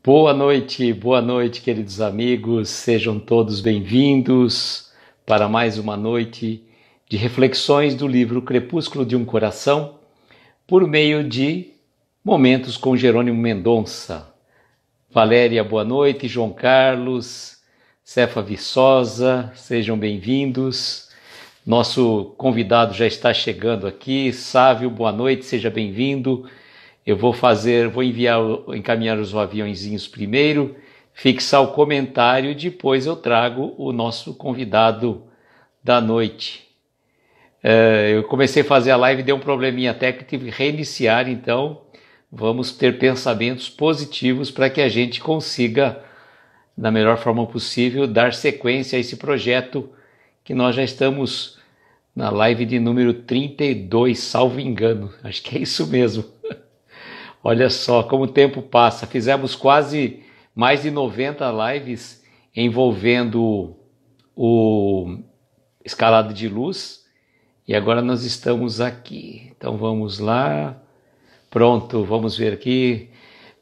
boa noite, queridos amigos. Sejam todos bem-vindos para mais uma noite de reflexões do livro Crepúsculo de um Coração, por meio de momentos com Jerônimo Mendonça. Valéria, boa noite. João Carlos, Cefa Viçosa, sejam bem-vindos. Nosso convidado já está chegando aqui. Sávio, boa noite, seja bem-vindo. Eu vou encaminhar os aviãozinhos primeiro, fixar o comentário e depois eu trago o nosso convidado da noite. Eu comecei a fazer a live e deu um probleminha técnico, tive que reiniciar, então vamos ter pensamentos positivos para que a gente consiga, da melhor forma possível, dar sequência a esse projeto que nós já estamos na live de número 32, salvo engano, acho que é isso mesmo. Olha só como o tempo passa. Fizemos quase mais de 90 lives envolvendo o escalado de luz e agora nós estamos aqui. Então vamos lá. Pronto, vamos ver aqui.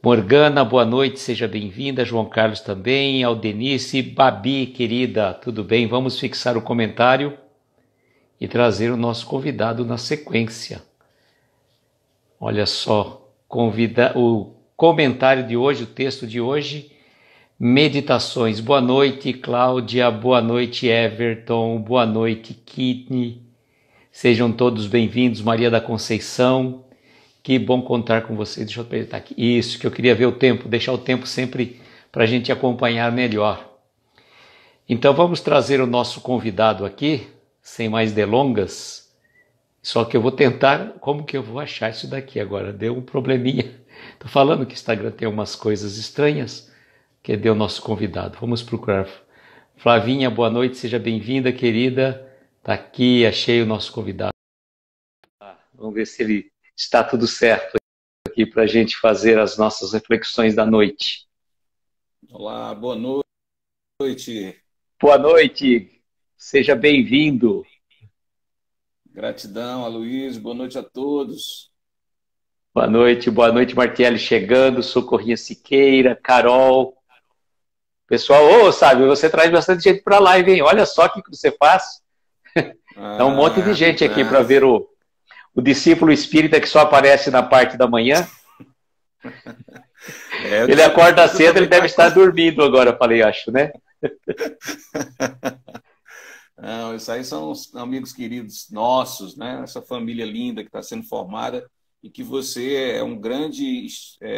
Morgana, boa noite, seja bem-vinda. João Carlos também. Aldenice, Babi, querida, tudo bem? Vamos fixar o comentário e trazer o nosso convidado na sequência. Olha só. O comentário de hoje, o texto de hoje, meditações. Boa noite, Cláudia, boa noite, Everton, boa noite, Kidney. Sejam todos bem-vindos, Maria da Conceição. Que bom contar com vocês. Deixa eu apertar aqui. Isso, que eu queria ver o tempo, deixar o tempo sempre para a gente acompanhar melhor. Então vamos trazer o nosso convidado aqui, sem mais delongas. Só que eu vou tentar, como que eu vou achar isso daqui agora? Deu um probleminha. Estou falando que o Instagram tem umas coisas estranhas. Cadê o nosso convidado? Vamos procurar. Flavinha, boa noite, seja bem-vinda, querida. Está aqui, achei o nosso convidado. Vamos ver se ele está tudo certo aqui para a gente fazer as nossas reflexões da noite. Olá, boa noite. Boa noite, seja bem-vindo. Gratidão, Aloysio. Boa noite a todos. Boa noite, Martiele chegando, Socorrinha Siqueira, Carol. Pessoal, sabe, você traz bastante gente para a live, hein? Olha só o que você faz. É um monte de gente aqui para ver o discípulo espírita que só aparece na parte da manhã. Ele acorda cedo, ele deve estar dormindo agora, falei, acho, né? Não, isso aí são os amigos queridos nossos, né? Essa família linda que está sendo formada e que você é um grande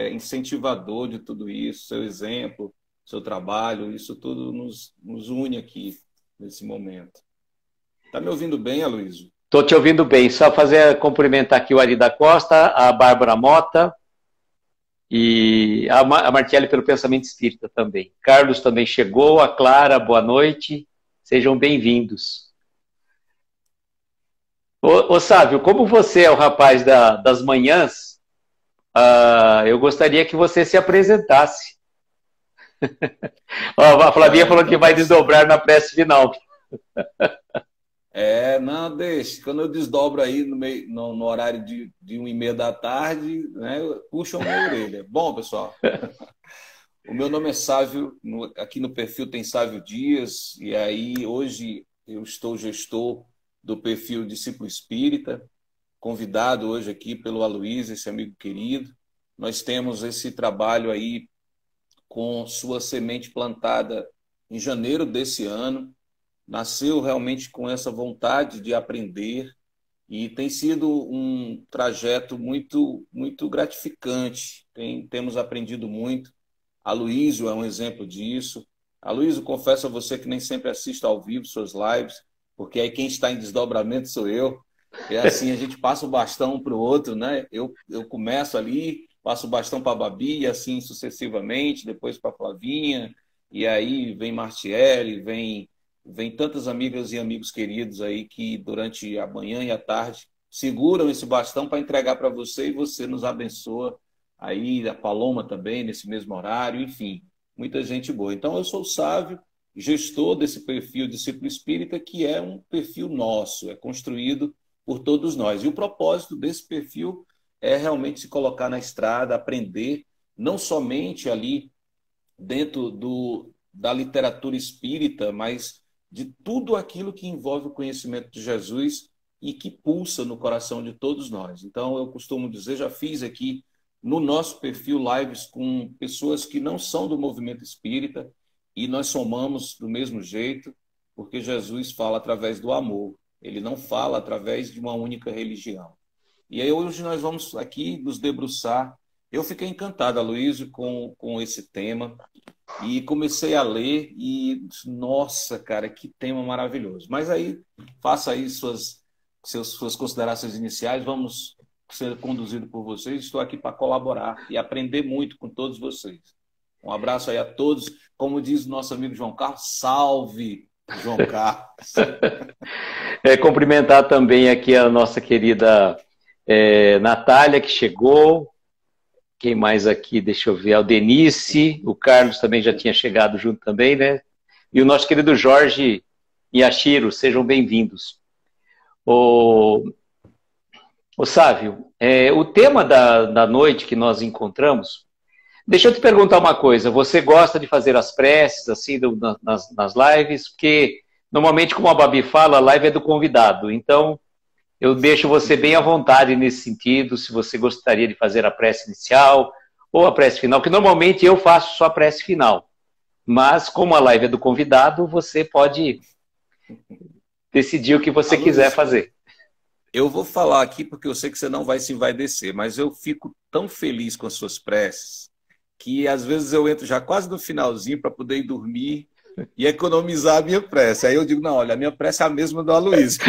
incentivador de tudo isso, seu exemplo, seu trabalho, isso tudo nos une aqui nesse momento. Está me ouvindo bem, Aloysio? Estou te ouvindo bem. Só cumprimentar aqui o Ari da Costa, a Bárbara Mota e a Martiele pelo Pensamento Espírita também. Carlos também chegou, a Clara, boa noite. Sejam bem-vindos. Ô Sávio, como você é o rapaz das manhãs, eu gostaria que você se apresentasse. A Flavinha falou que vai desdobrar na prece final. Não, deixa. Quando eu desdobro aí no horário de 1h30 da tarde, né, puxam minha orelha. Bom, pessoal, o meu nome é Sávio, aqui no perfil tem Sávio Dias, e aí hoje eu estou gestor do perfil Discípulo Espírita, convidado hoje aqui pelo Aloysio, esse amigo querido. Nós temos esse trabalho aí com sua semente plantada em janeiro desse ano, nasceu realmente com essa vontade de aprender e tem sido um trajeto muito, muito gratificante. Temos aprendido muito. Aloysio é um exemplo disso. Aloysio, confesso a você que nem sempre assisto ao vivo suas lives, porque aí quem está em desdobramento sou eu. É assim, a gente passa o bastão um para o outro, né? Eu começo ali, passo o bastão para a Babi, e assim sucessivamente, depois para a Flavinha, e aí vem Martiele, vem tantas amigas e amigos queridos aí que durante a manhã e a tarde seguram esse bastão para entregar para você e você nos abençoa. Aí a Paloma também, nesse mesmo horário, enfim, muita gente boa. Então, eu sou o Sávio, gestor desse perfil Discípulo Espírita, que é um perfil nosso, é construído por todos nós. E o propósito desse perfil é realmente se colocar na estrada, aprender, não somente ali dentro da literatura espírita, mas de tudo aquilo que envolve o conhecimento de Jesus e que pulsa no coração de todos nós. Então, eu costumo dizer, já fiz aqui no nosso perfil lives com pessoas que não são do movimento espírita e nós somamos do mesmo jeito, porque Jesus fala através do amor. Ele não fala através de uma única religião. E aí hoje nós vamos aqui nos debruçar. Eu fiquei encantado, Aloysio, com esse tema e comecei a ler e, nossa, cara, que tema maravilhoso. Mas aí, faça aí suas considerações iniciais, vamos ser conduzido por vocês. Estou aqui para colaborar e aprender muito com todos vocês. Um abraço aí a todos. Como diz o nosso amigo João Carlos, salve, João Carlos. Cumprimentar também aqui a nossa querida Natália, que chegou. Quem mais aqui? Deixa eu ver. A Denise, o Carlos também já tinha chegado junto também, né? E o nosso querido Jorge Yashiro, sejam bem-vindos. O Sávio, o tema da noite que nós encontramos, deixa eu te perguntar uma coisa, você gosta de fazer as preces assim nas lives? Porque normalmente, como a Babi fala, a live é do convidado, então eu deixo você bem à vontade nesse sentido, se você gostaria de fazer a prece inicial ou a prece final, que normalmente eu faço só a prece final, mas como a live é do convidado, você pode decidir o que você quiser fazer. Eu vou falar aqui porque eu sei que você não vai se envaidecer, mas eu fico tão feliz com as suas preces que às vezes eu entro já quase no finalzinho para poder ir dormir e economizar a minha prece. Aí eu digo, não, olha, a minha prece é a mesma do Aloysio.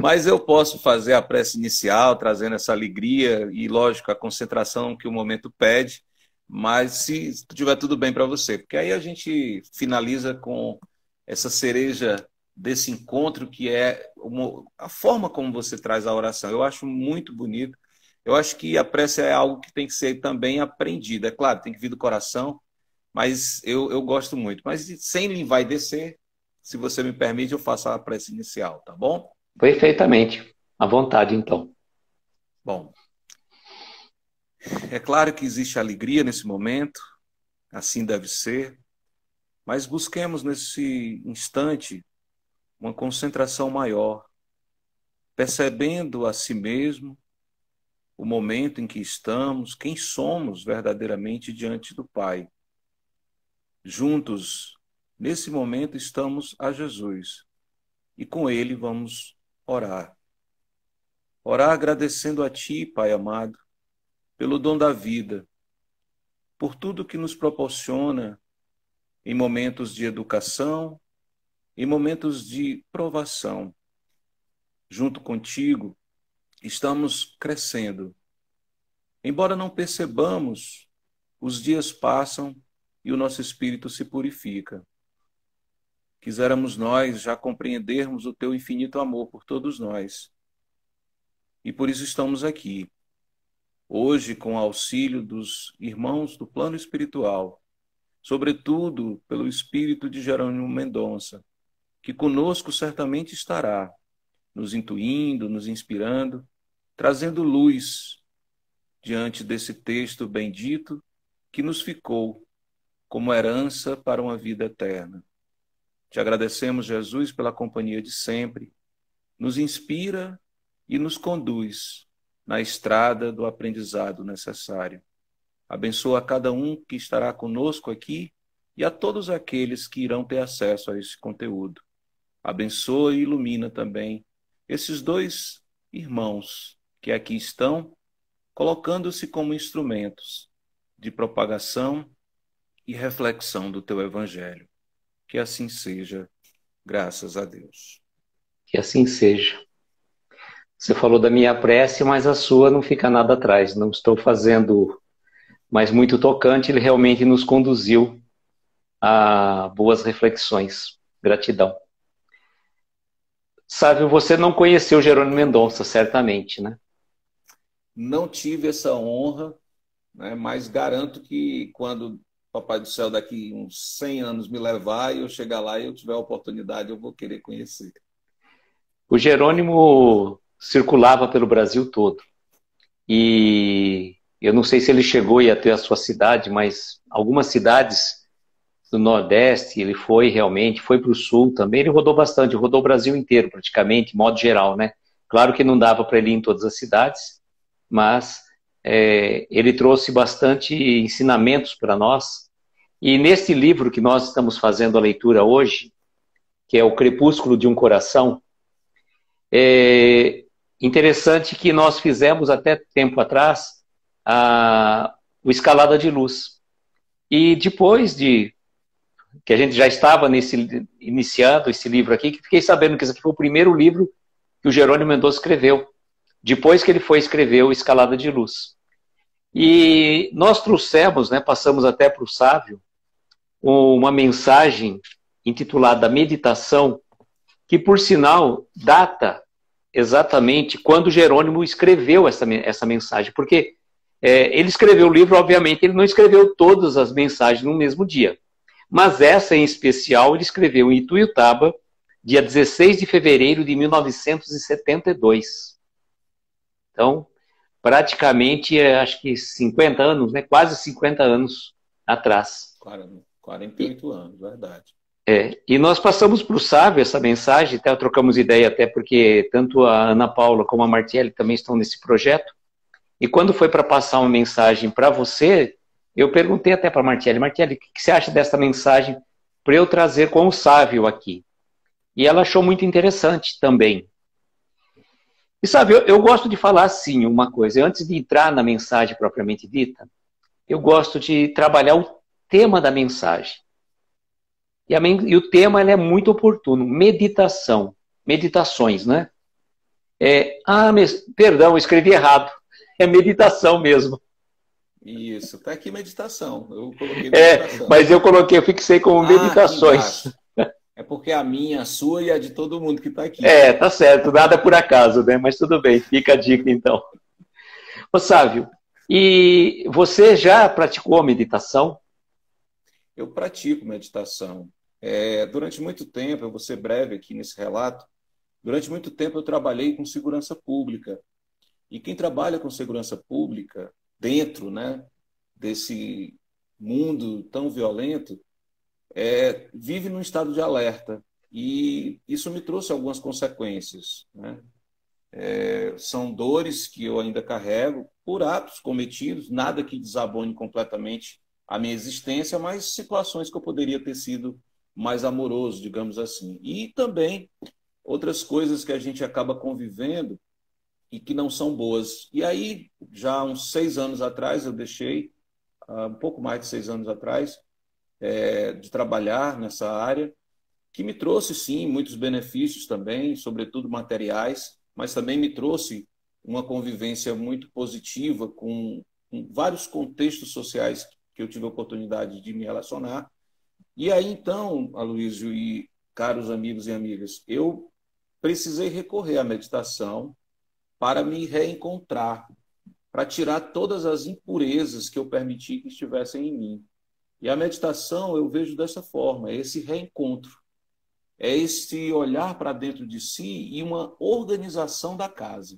Mas eu posso fazer a prece inicial, trazendo essa alegria e, lógico, a concentração que o momento pede, mas se estiver tudo bem para você, porque aí a gente finaliza com essa cereja desse encontro que é a forma como você traz a oração. Eu acho muito bonito. Eu acho que a prece é algo que tem que ser também aprendido. É claro, tem que vir do coração, mas eu gosto muito. Mas sem lhe vai descer, se você me permite, eu faço a prece inicial, tá bom? Perfeitamente. À vontade, então. Bom, é claro que existe alegria nesse momento, assim deve ser, mas busquemos nesse instante uma concentração maior, percebendo a si mesmo o momento em que estamos, quem somos verdadeiramente diante do Pai. Juntos, nesse momento, estamos a Jesus e com Ele vamos orar. Orar agradecendo a Ti, Pai amado, pelo dom da vida, por tudo que nos proporciona em momentos de educação, em momentos de provação. Junto contigo, estamos crescendo. Embora não percebamos, os dias passam e o nosso espírito se purifica. Quiséramos nós já compreendermos o teu infinito amor por todos nós. E por isso estamos aqui, hoje com o auxílio dos irmãos do plano espiritual, sobretudo pelo espírito de Jerônimo Mendonça, que conosco certamente estará, nos intuindo, nos inspirando, trazendo luz diante desse texto bendito que nos ficou como herança para uma vida eterna. Te agradecemos, Jesus, pela companhia de sempre, nos inspira e nos conduz na estrada do aprendizado necessário. Abençoa a cada um que estará conosco aqui e a todos aqueles que irão ter acesso a esse conteúdo. Abençoa e ilumina também esses dois irmãos que aqui estão, colocando-se como instrumentos de propagação e reflexão do teu Evangelho. Que assim seja, graças a Deus. Que assim seja. Você falou da minha prece, mas a sua não fica nada atrás. Não estou fazendo, mas muito tocante, ele realmente nos conduziu a boas reflexões. Gratidão. Sávio, você não conheceu Jerônimo Mendonça, certamente, né? Não tive essa honra, né, mas garanto que quando o Papai do Céu daqui uns 100 anos me levar e eu chegar lá e eu tiver a oportunidade, eu vou querer conhecer. O Jerônimo circulava pelo Brasil todo. E Eu não sei se ele chegou aí até a sua cidade, mas algumas cidades do Nordeste ele foi realmente, foi para o Sul também, ele rodou bastante, rodou o Brasil inteiro praticamente, de modo geral, né? Claro que não dava para ele ir em todas as cidades, mas ele trouxe bastante ensinamentos para nós. E nesse livro que nós estamos fazendo a leitura hoje, que é O Crepúsculo de um Coração, é interessante que nós fizemos até tempo atrás o Escalada de Luz. E depois de que a gente já estava iniciando esse livro aqui, que fiquei sabendo que esse aqui foi o primeiro livro que o Jerônimo Mendonça escreveu, depois que ele foi escrever o Escalada de Luz. E nós trouxemos, né, passamos até para o Sávio, uma mensagem intitulada Meditação, que por sinal data exatamente quando Jerônimo escreveu essa mensagem, porque ele escreveu o livro, obviamente, ele não escreveu todas as mensagens no mesmo dia, mas essa em especial ele escreveu em Ituiutaba, dia 16 de fevereiro de 1972. Então, praticamente, acho que 50 anos, né? Quase 50 anos atrás. 48 anos, verdade. E nós passamos para o Sávio essa mensagem, até trocamos ideia, até porque tanto a Ana Paula como a Martiele também estão nesse projeto. E quando foi para passar uma mensagem para você, eu perguntei até para a Martiele, o que você acha dessa mensagem para eu trazer com o Sávio aqui? E ela achou muito interessante também. E sabe, eu gosto de falar assim uma coisa, antes de entrar na mensagem propriamente dita, eu gosto de trabalhar o tema da mensagem. E o tema ele é muito oportuno, meditação, meditações, né? Perdão, eu escrevi errado, é meditação mesmo. Isso, tá aqui meditação, eu coloquei meditação. Mas eu fixei como meditações. É porque a minha, a sua e a de todo mundo que está aqui. Tá certo, nada por acaso, né? Mas tudo bem, fica a dica então. Ô Sávio, e você já praticou a meditação? Eu pratico meditação. Durante muito tempo, eu vou ser breve aqui nesse relato, durante muito tempo eu trabalhei com segurança pública. E quem trabalha com segurança pública, dentro, né, desse mundo tão violento, vive num estado de alerta. E isso me trouxe algumas consequências, né? São dores que eu ainda carrego por atos cometidos, nada que desabone completamente a minha existência, mas situações que eu poderia ter sido mais amoroso, digamos assim. E também outras coisas que a gente acaba convivendo e que não são boas. E aí, já uns 6 anos atrás, eu deixei, um pouco mais de 6 anos atrás, de trabalhar nessa área, que me trouxe, sim, muitos benefícios também, sobretudo materiais, mas também me trouxe uma convivência muito positiva com vários contextos sociais que eu tive a oportunidade de me relacionar. E aí, então, Aloysio e caros amigos e amigas, eu precisei recorrer à meditação para me reencontrar, para tirar todas as impurezas que eu permiti que estivessem em mim. E a meditação eu vejo dessa forma, é esse reencontro, é esse olhar para dentro de si e uma organização da casa.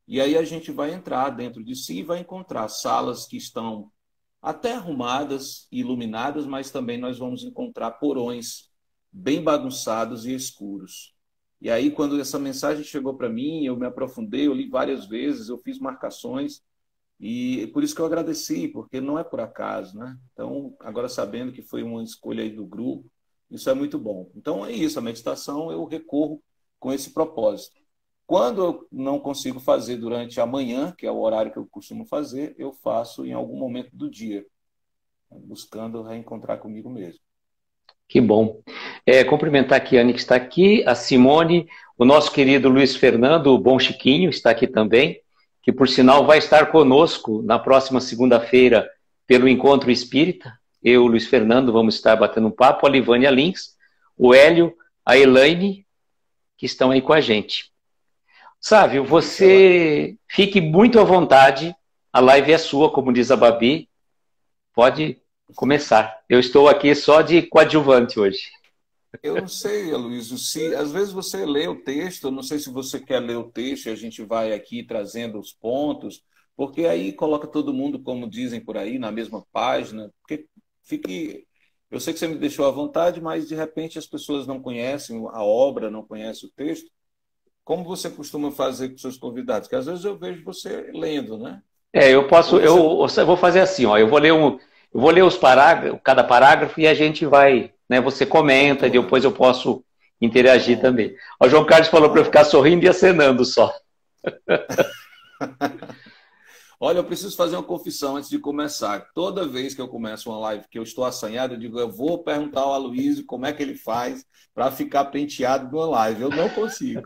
E aí a gente vai entrar dentro de si e vai encontrar salas que estão até arrumadas, iluminadas, mas também nós vamos encontrar porões bem bagunçados e escuros. E aí, quando essa mensagem chegou para mim, eu me aprofundei, eu li várias vezes, eu fiz marcações, e por isso que eu agradeci, porque não é por acaso, né? Então, agora sabendo que foi uma escolha aí do grupo, isso é muito bom. Então, é isso, a meditação eu recorro com esse propósito. Quando eu não consigo fazer durante a manhã, que é o horário que eu costumo fazer, eu faço em algum momento do dia, buscando reencontrar comigo mesmo. Que bom. Cumprimentar aqui a Anne, que está aqui, a Simone, o nosso querido Luiz Fernando, o Bom Chiquinho, está aqui também, que por sinal vai estar conosco na próxima segunda-feira pelo Encontro Espírita. Eu, Luiz Fernando, vamos estar batendo um papo, a Livânia Lins, o Hélio, a Elaine, que estão aí com a gente. Sávio, você fique muito à vontade, a live é sua, como diz a Babi, pode começar. Eu estou aqui só de coadjuvante hoje. Eu não sei, Aloysio, se às vezes você lê o texto, eu não sei se você quer ler o texto e a gente vai aqui trazendo os pontos, Porque aí coloca todo mundo, como dizem por aí, na mesma página. Porque fique. Eu sei que você me deixou à vontade, mas de repente as pessoas não conhecem a obra, não conhecem o texto. Como você costuma fazer com seus convidados? Que às vezes eu vejo você lendo, né? Eu posso, Ou você. eu vou fazer assim, ó, eu vou ler os parágrafos, cada parágrafo e a gente vai, né? Você comenta e Pontuando. depois eu posso interagir Pronto. também. O João Carlos falou para eu Pronto. ficar sorrindo e acenando só. Olha, eu preciso fazer uma confissão antes de começar. Toda vez que eu começo uma live que eu estou assanhado, eu digo, eu vou perguntar ao Aloysio como é que ele faz para ficar penteado numa live. Eu não consigo.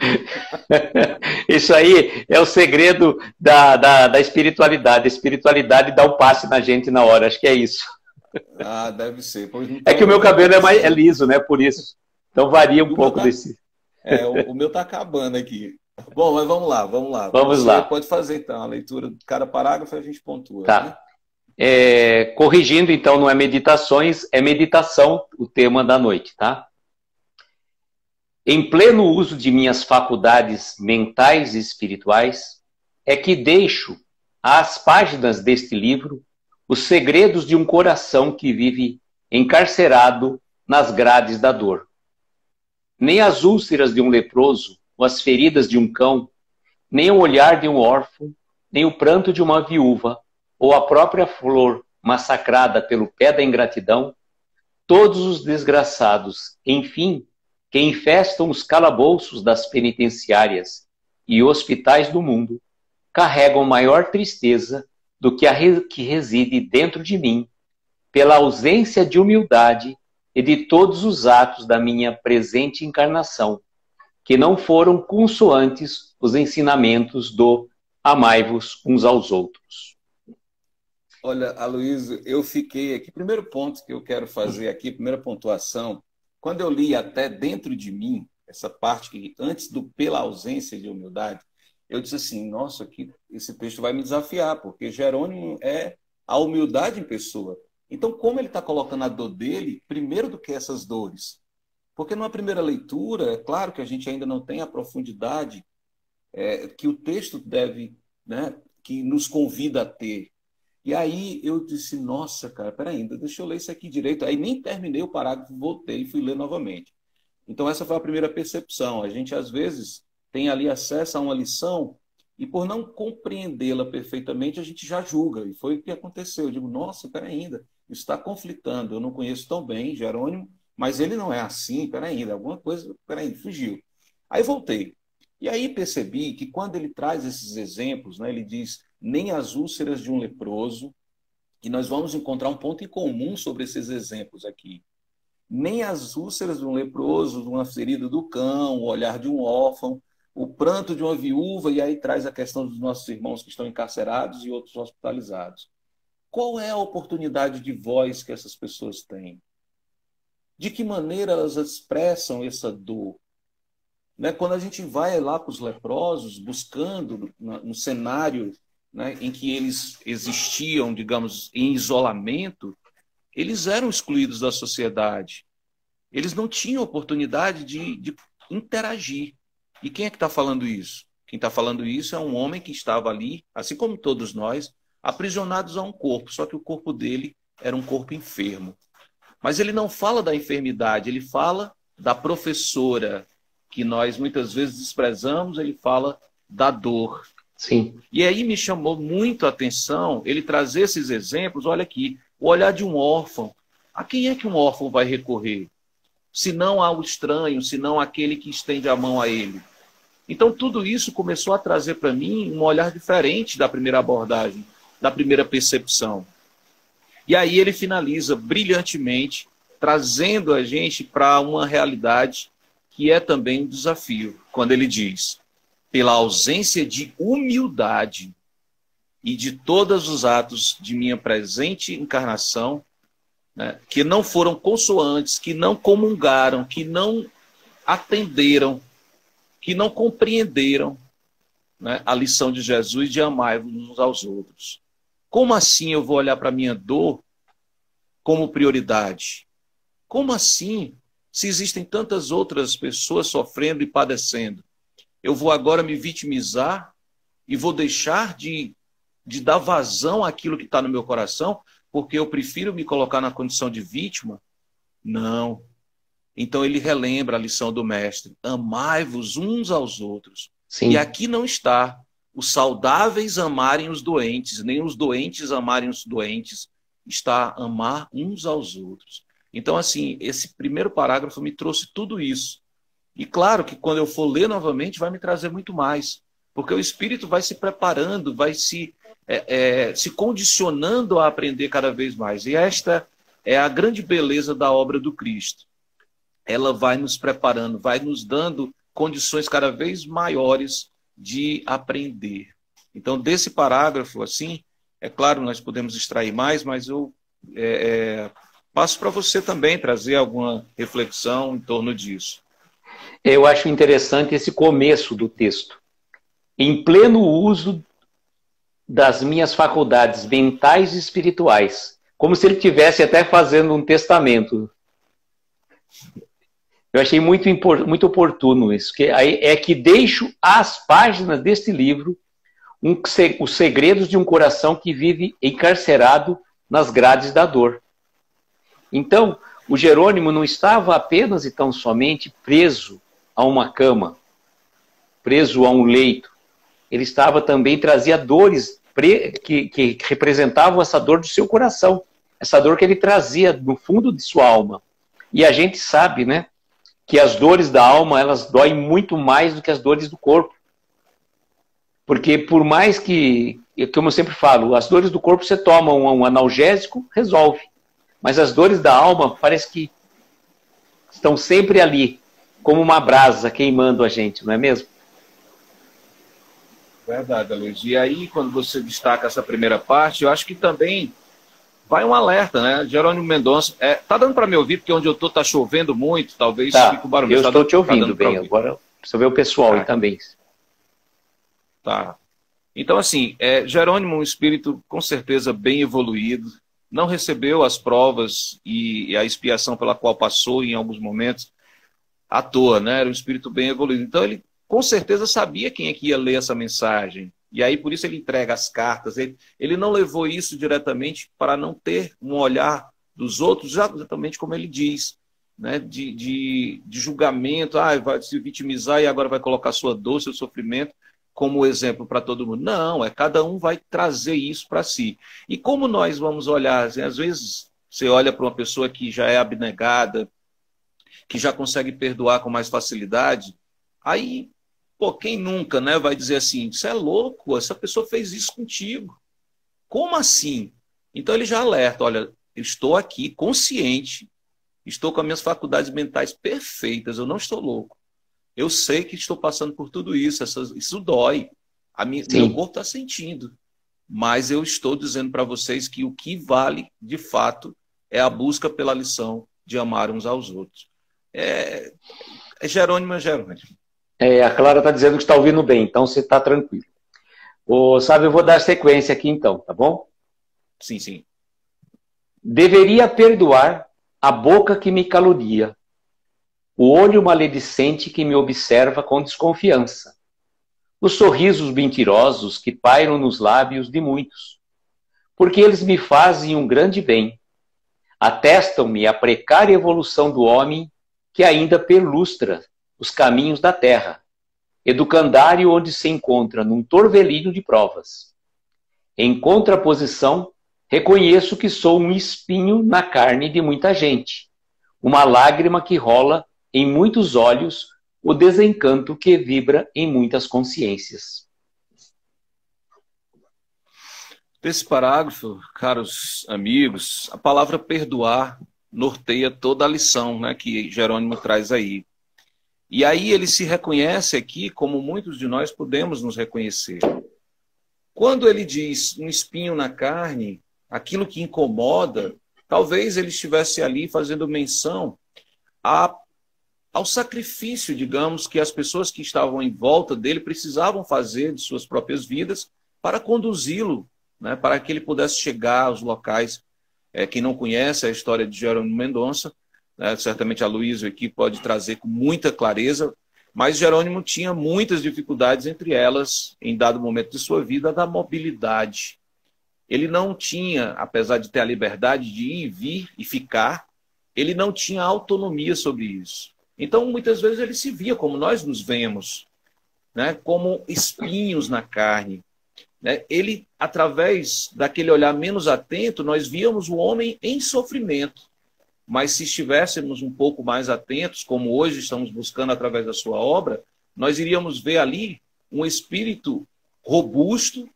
Isso aí é o segredo da espiritualidade. A espiritualidade dá um passe na gente na hora, acho que é isso. Ah, deve ser. Pois É que o então meu eu estou cabelo é precisando. liso, né? Por isso. Então varia um O meu pouco tá, desse. o meu tá acabando aqui. Bom, mas vamos lá, vamos lá. Vamos Você lá. pode fazer então a leitura de cada parágrafo e a gente pontua, né? Tá. Corrigindo, então, não é meditações, é meditação, o tema da noite, tá? Em pleno uso de minhas faculdades mentais e espirituais, é que deixo às páginas deste livro os segredos de um coração que vive encarcerado nas grades da dor. Nem as úlceras de um leproso, ou as feridas de um cão, nem o olhar de um órfão, nem o pranto de uma viúva, ou a própria flor massacrada pelo pé da ingratidão, todos os desgraçados, enfim, que infestam os calabouços das penitenciárias e hospitais do mundo, carregam maior tristeza do que a que reside dentro de mim, pela ausência de humildade e de todos os atos da minha presente encarnação, que não foram consoantes os ensinamentos do amai-vos uns aos outros. Olha, Aloysio, eu fiquei aqui. Primeiro ponto que eu quero fazer aqui, primeira pontuação. Quando eu li até dentro de mim, essa parte que antes do pela ausência de humildade, eu disse assim, nossa, esse texto vai me desafiar, porque Jerônimo é a humildade em pessoa. Então, como ele está colocando a dor dele primeiro do que essas dores? Porque numa primeira leitura, é claro que a gente ainda não tem a profundidade que o texto deve, né, que nos convida a ter. E aí eu disse, nossa, cara, peraí, deixa eu ler isso aqui direito. Aí nem terminei o parágrafo, voltei e fui ler novamente. Então essa foi a primeira percepção. A gente, às vezes, tem ali acesso a uma lição e por não compreendê-la perfeitamente, a gente já julga. E foi o que aconteceu. Eu digo, nossa, peraí, ainda, isso está conflitando. Eu não conheço tão bem Jerônimo, mas ele não é assim, peraí, ainda, alguma coisa, peraí, fugiu. Aí voltei. E aí percebi que quando ele traz esses exemplos, né, ele diz nem as úlceras de um leproso, e nós vamos encontrar um ponto em comum sobre esses exemplos aqui. Nem as úlceras de um leproso, de uma ferida do cão, o olhar de um órfão, o pranto de uma viúva, e aí traz a questão dos nossos irmãos que estão encarcerados e outros hospitalizados. Qual é a oportunidade de voz que essas pessoas têm? De que maneira elas expressam essa dor? Né? Quando a gente vai lá para os leprosos, buscando no cenário, né, em que eles existiam, digamos, em isolamento, eles eram excluídos da sociedade. Eles não tinham oportunidade de interagir. E quem é que está falando isso? Quem está falando isso é um homem que estava ali, assim como todos nós, aprisionados a um corpo, só que o corpo dele era um corpo enfermo. Mas ele não fala da enfermidade, ele fala da professora, que nós muitas vezes desprezamos, ele fala da dor. Sim. E aí me chamou muito a atenção ele trazer esses exemplos. Olha aqui, o olhar de um órfão. A quem é que um órfão vai recorrer? Se não ao estranho, se não àquele que estende a mão a ele. Então tudo isso começou a trazer para mim um olhar diferente da primeira abordagem, da primeira percepção. E aí ele finaliza brilhantemente, trazendo a gente para uma realidade que é também um desafio, quando ele diz: pela ausência de humildade e de todos os atos de minha presente encarnação, né, que não foram consoantes, que não comungaram, que não atenderam, que não compreenderam, né, a lição de Jesus de amar uns aos outros. Como assim eu vou olhar para a minha dor como prioridade? Como assim, se existem tantas outras pessoas sofrendo e padecendo? Eu vou agora me vitimizar e vou deixar de de dar vazão àquilo que está no meu coração, porque eu prefiro me colocar na condição de vítima? Não. Então ele relembra a lição do mestre: amai-vos uns aos outros. Sim. E aqui não está os saudáveis amarem os doentes, nem os doentes amarem os doentes. Está amar uns aos outros. Então, assim, esse primeiro parágrafo me trouxe tudo isso. E claro que quando eu for ler novamente, vai me trazer muito mais. Porque o espírito vai se preparando, vai se condicionando a aprender cada vez mais. E esta é a grande beleza da obra do Cristo. Ela vai nos preparando, vai nos dando condições cada vez maiores de aprender. Então, desse parágrafo, assim, é claro, nós podemos extrair mais, mas eu passo para você também trazer alguma reflexão em torno disso. Eu acho interessante esse começo do texto. Em pleno uso das minhas faculdades mentais e espirituais, como se ele estivesse até fazendo um testamento. Eu achei muito oportuno isso, que é que deixo às páginas deste livro os segredos de um coração que vive encarcerado nas grades da dor. Então, o Jerônimo não estava apenas e tão somente preso a uma cama, preso a um leito. Ele estava também, trazia dores que representavam essa dor do seu coração, essa dor que ele trazia no fundo de sua alma. E a gente sabe, né, que as dores da alma, elas doem muito mais do que as dores do corpo. Porque por mais que, como eu sempre falo, as dores do corpo você toma um analgésico, resolve. Mas as dores da alma parece que estão sempre ali, como uma brasa queimando a gente, não é mesmo? Verdade, Luiz. E aí, quando você destaca essa primeira parte, eu acho que também vai um alerta, né? Jerônimo Mendonça. Tá dando para me ouvir, porque onde eu tô tá chovendo muito, talvez fique o barulho. Eu estou te ouvindo bem, agora precisa ver o pessoal aí também. Tá. Então, assim, Jerônimo é um espírito com certeza bem evoluído, não recebeu as provas e a expiação pela qual passou em alguns momentos à toa, né? Era um espírito bem evoluído. Então, ele com certeza sabia quem é que ia ler essa mensagem. E aí, por isso, ele entrega as cartas. Ele não levou isso diretamente para não ter um olhar dos outros, exatamente como ele diz, né? de julgamento, vai se vitimizar e agora vai colocar sua dor, seu sofrimento como exemplo para todo mundo. Não, cada um vai trazer isso para si. E como nós vamos olhar, assim, às vezes você olha para uma pessoa que já é abnegada, que já consegue perdoar com mais facilidade, aí, quem nunca, né, vai dizer assim, você é louco, essa pessoa fez isso contigo. Como assim? Então ele já alerta, olha, eu estou aqui consciente, estou com as minhas faculdades mentais perfeitas, eu não estou louco. Eu sei que estou passando por tudo isso, isso dói. Meu corpo está sentindo. Mas eu estou dizendo para vocês que o que vale, de fato, é a busca pela lição de amar uns aos outros. Jerônimo. A Clara está dizendo que está ouvindo bem, então você está tranquilo. Eu vou dar sequência aqui então, tá bom? Sim, sim. Deveria perdoar a boca que me calunia, o olho maledicente que me observa com desconfiança, os sorrisos mentirosos que pairam nos lábios de muitos, porque eles me fazem um grande bem, atestam-me a precária evolução do homem que ainda perlustra os caminhos da terra, educandário onde se encontra num torvelinho de provas. Em contraposição, reconheço que sou um espinho na carne de muita gente, uma lágrima que rola em muitos olhos, o desencanto que vibra em muitas consciências. Desse parágrafo, caros amigos, a palavra perdoar norteia toda a lição, né, que Jerônimo traz aí. E aí ele se reconhece aqui como muitos de nós podemos nos reconhecer. Quando ele diz um espinho na carne, aquilo que incomoda, talvez ele estivesse ali fazendo menção ao sacrifício, digamos, que as pessoas que estavam em volta dele precisavam fazer de suas próprias vidas para conduzi-lo, né, para que ele pudesse chegar aos locais. Quem não conhece a história de Jerônimo Mendonça, certamente a Luísa aqui pode trazer com muita clareza. Mas Jerônimo tinha muitas dificuldades, entre elas, em dado momento de sua vida, da mobilidade. Ele não tinha, apesar de ter a liberdade de ir e vir e ficar, ele não tinha autonomia sobre isso. Então, muitas vezes, ele se via como nós nos vemos, né? Como espinhos na carne. Né? Ele, através daquele olhar menos atento, nós víamos o homem em sofrimento. Mas se estivéssemos um pouco mais atentos, como hoje estamos buscando através da sua obra, nós iríamos ver ali um espírito robusto,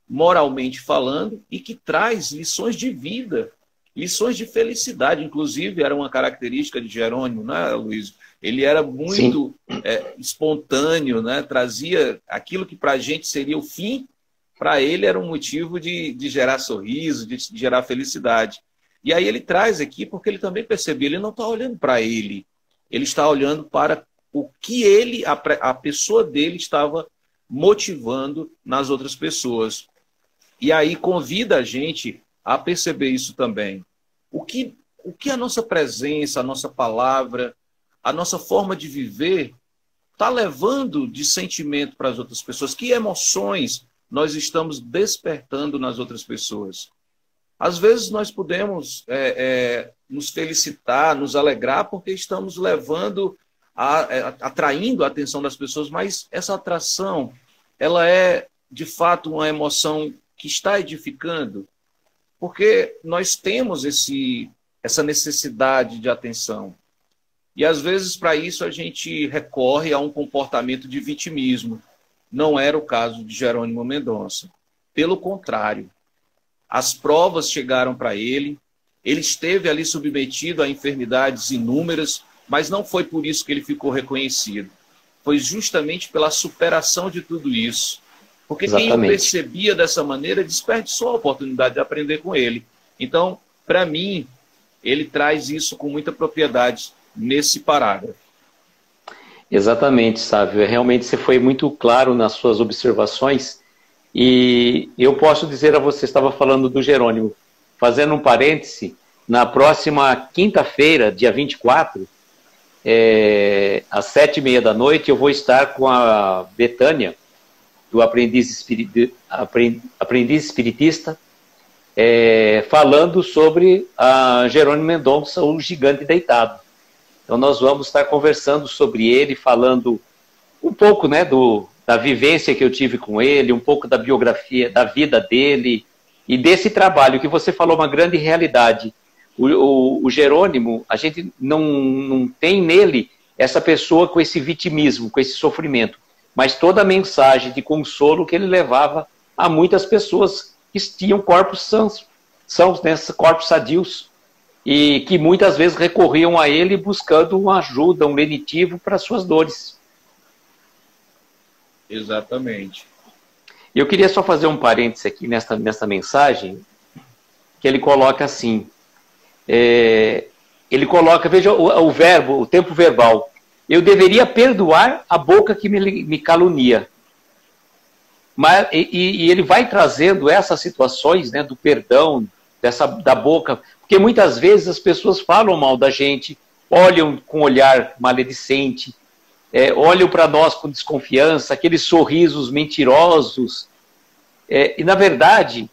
moralmente falando, e que traz lições de vida, lições de felicidade. Inclusive, era uma característica de Jerônimo, né, Luiz? Ele era muito espontâneo, né? Trazia aquilo que para a gente seria o fim, para ele era um motivo de gerar sorriso, de gerar felicidade. E aí ele traz aqui, porque ele também percebeu, ele não está olhando para ele, ele está olhando para o que ele, a pessoa dele estava motivando nas outras pessoas. E aí convida a gente a perceber isso também. O que a nossa presença, a nossa palavra, a nossa forma de viver está levando de sentimento para as outras pessoas? Que emoções nós estamos despertando nas outras pessoas? Às vezes nós podemos nos felicitar, nos alegrar, porque estamos levando, atraindo a atenção das pessoas, mas essa atração, ela é, de fato, uma emoção que está edificando, porque nós temos essa necessidade de atenção. E, às vezes, para isso, a gente recorre a um comportamento de vitimismo. Não era o caso de Jerônimo Mendonça. Pelo contrário, as provas chegaram para ele, ele esteve ali submetido a enfermidades inúmeras, mas não foi por isso que ele ficou reconhecido. Foi justamente pela superação de tudo isso. Porque quem o percebia dessa maneira desperdiçou a oportunidade de aprender com ele. Então, para mim, ele traz isso com muita propriedade nesse parágrafo. Exatamente, Sávio. Realmente você foi muito claro nas suas observações. E eu posso dizer a você, estava falando do Jerônimo, fazendo um parêntese, na próxima quinta-feira, dia 24, às 7h30 da noite, eu vou estar com a Betânia, do Aprendiz Espiritista, falando sobre a Jerônimo Mendonça, o Gigante Deitado. Então nós vamos estar conversando sobre ele, falando um pouco, né, da vivência que eu tive com ele, um pouco da biografia, da vida dele, e desse trabalho que você falou, uma grande realidade. O Jerônimo, a gente não tem nele essa pessoa com esse vitimismo, com esse sofrimento, mas toda a mensagem de consolo que ele levava a muitas pessoas que tinham corpos sãos, né, corpos sadios, e que muitas vezes recorriam a ele buscando uma ajuda, um lenitivo para suas dores. Exatamente. Eu queria só fazer um parêntese aqui nessa mensagem, que ele coloca assim, ele coloca, veja o verbo, o tempo verbal, eu deveria perdoar a boca que me calunia. Mas, e ele vai trazendo essas situações, né, do perdão, da boca, porque muitas vezes as pessoas falam mal da gente, olham com olhar maledicente, olham para nós com desconfiança, aqueles sorrisos mentirosos. E, na verdade,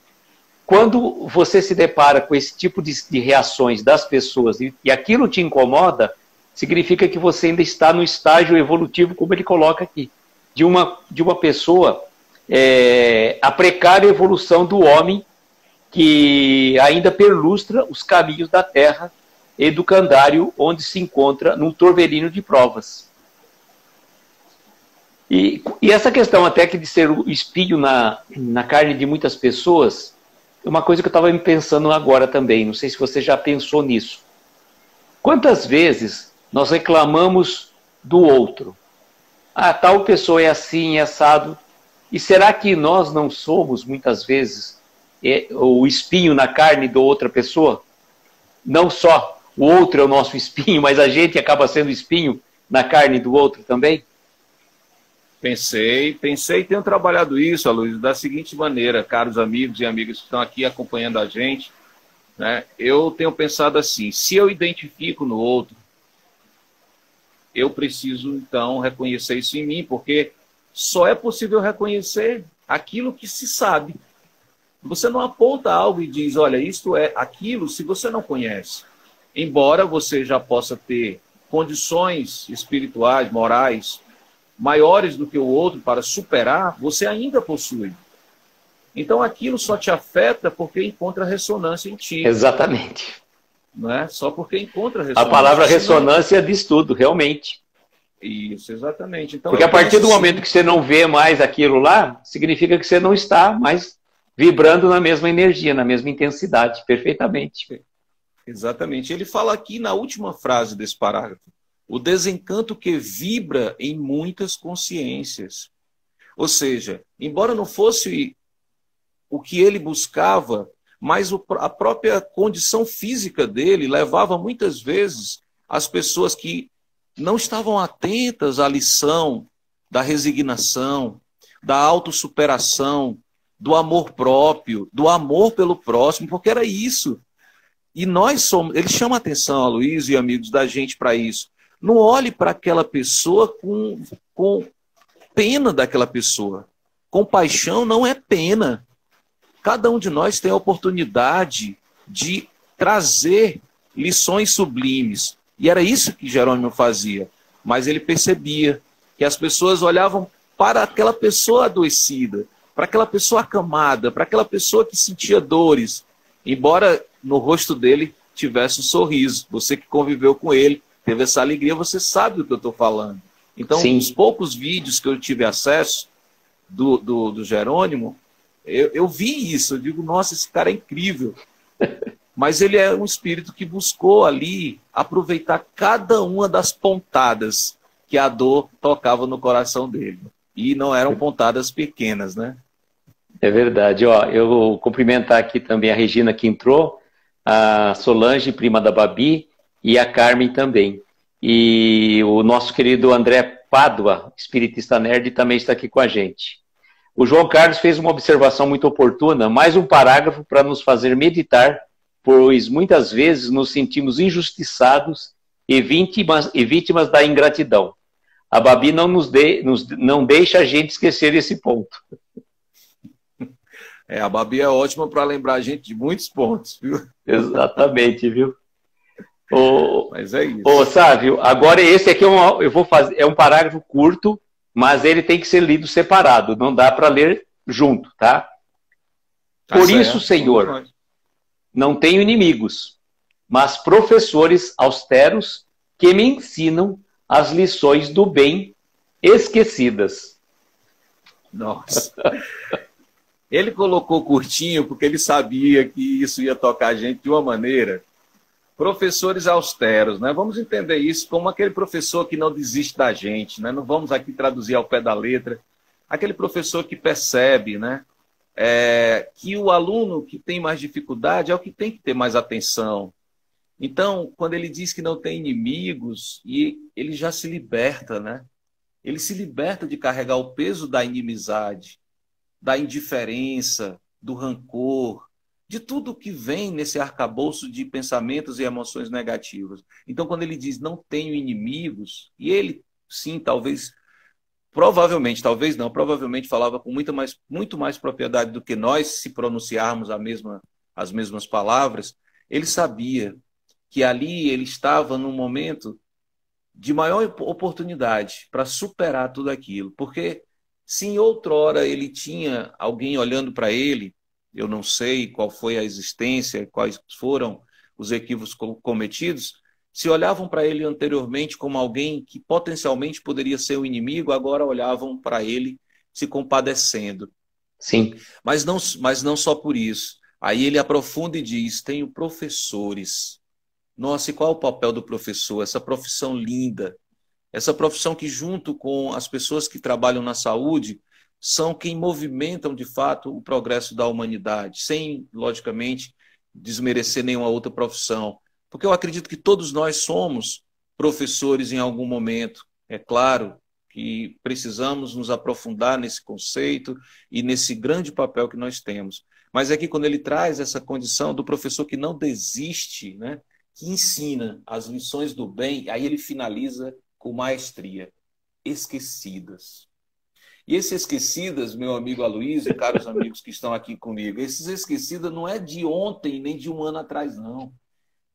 quando você se depara com esse tipo de reações das pessoas e aquilo te incomoda, significa que você ainda está no estágio evolutivo, como ele coloca aqui, de uma pessoa, a precária evolução do homem que ainda perlustra os caminhos da Terra e do candário onde se encontra num torvelinho de provas. E essa questão até que de ser o espinho na carne de muitas pessoas, é uma coisa que eu estava pensando agora também, não sei se você já pensou nisso. Quantas vezes nós reclamamos do outro? Ah, tal pessoa é assim, é assado. E será que nós não somos, muitas vezes, o espinho na carne da outra pessoa? Não só o outro é o nosso espinho, mas a gente acaba sendo espinho na carne do outro também? Pensei e tenho trabalhado isso, Aloysio, da seguinte maneira, caros amigos e amigas que estão aqui acompanhando a gente, né? Eu tenho pensado assim, se eu identifico no outro eu preciso, então, reconhecer isso em mim, porque só é possível reconhecer aquilo que se sabe. Você não aponta algo e diz, olha, isto é aquilo, se você não conhece. Embora você já possa ter condições espirituais, morais, maiores do que o outro para superar, você ainda possui. Então aquilo só te afeta porque encontra ressonância em ti. Exatamente. Não é? Só porque encontra A ressonância. palavra ressonância diz tudo, realmente. Isso, exatamente. Então, porque a partir do momento que você não vê mais aquilo lá, significa que você não está mais vibrando na mesma energia, na mesma intensidade, perfeitamente. Exatamente. Ele fala aqui na última frase desse parágrafo, o desencanto que vibra em muitas consciências. Ou seja, embora não fosse o que ele buscava, mas a própria condição física dele levava muitas vezes as pessoas que não estavam atentas à lição da resignação, da autossuperação, do amor próprio, do amor pelo próximo, porque era isso. E nós somos... Ele chama a atenção, Aloysio e amigos, da gente para isso. Não olhe para aquela pessoa com pena daquela pessoa. Compaixão não é pena. Cada um de nós tem a oportunidade de trazer lições sublimes. E era isso que Jerônimo fazia. Mas ele percebia que as pessoas olhavam para aquela pessoa adoecida, para aquela pessoa acamada, para aquela pessoa que sentia dores, embora no rosto dele tivesse um sorriso. Você que conviveu com ele, teve essa alegria, você sabe do que eu estou falando. Então, Sim. Os poucos vídeos que eu tive acesso do Jerônimo, eu vi isso, eu digo, nossa, esse cara é incrível. Mas ele é um espírito que buscou ali aproveitar cada uma das pontadas que a dor tocava no coração dele. E não eram pontadas pequenas, né? É verdade. Ó, eu vou cumprimentar aqui também a Regina que entrou, a Solange, prima da Babi, e a Carmen também. E o nosso querido André Pádua, espiritista nerd, também está aqui com a gente. O João Carlos fez uma observação muito oportuna, mais um parágrafo para nos fazer meditar, pois muitas vezes nos sentimos injustiçados e vítimas da ingratidão. A Babi não deixa a gente esquecer esse ponto. A Babi é ótima para lembrar a gente de muitos pontos, viu? Exatamente, viu? Mas é isso. Ô, Sávio, agora esse aqui eu vou fazer, é um parágrafo curto, mas ele tem que ser lido separado, não dá para ler junto, tá? Por isso, Senhor, não tenho inimigos, mas professores austeros que me ensinam as lições do bem esquecidas. Nossa. Ele colocou curtinho porque ele sabia que isso ia tocar a gente de uma maneira. Professores austeros, né? Vamos entender isso como aquele professor que não desiste da gente, né? Não vamos aqui traduzir ao pé da letra. Aquele professor que percebe, né? Que o aluno que tem mais dificuldade é o que tem que ter mais atenção. Então, quando ele diz que não tem inimigos, e ele já se liberta, né? Ele se liberta de carregar o peso da inimizade, da indiferença, do rancor, de tudo que vem nesse arcabouço de pensamentos e emoções negativas. Então, quando ele diz não tenho inimigos, e ele, sim, provavelmente falava com muito mais propriedade do que nós, se pronunciarmos as mesmas palavras, ele sabia que ali ele estava num momento de maior oportunidade para superar tudo aquilo. Porque se em outrora ele tinha alguém olhando para ele, eu não sei qual foi a existência, quais foram os equívocos cometidos, se olhavam para ele anteriormente como alguém que potencialmente poderia ser o inimigo, agora olhavam para ele se compadecendo. Sim. Mas não só por isso. Aí ele aprofunda e diz, tenho professores. Nossa, e qual é o papel do professor? Essa profissão linda, essa profissão que junto com as pessoas que trabalham na saúde, são quem movimentam, de fato, o progresso da humanidade, sem, logicamente, desmerecer nenhuma outra profissão. Porque eu acredito que todos nós somos professores em algum momento. É claro que precisamos nos aprofundar nesse conceito e nesse grande papel que nós temos. Mas é que quando ele traz essa condição do professor que não desiste, né, que ensina as lições do bem, aí ele finaliza com maestria. Esquecidas. E esses esquecidas, meu amigo Aloysio e caros amigos que estão aqui comigo, esses esquecidas não é de ontem nem de um ano atrás, não.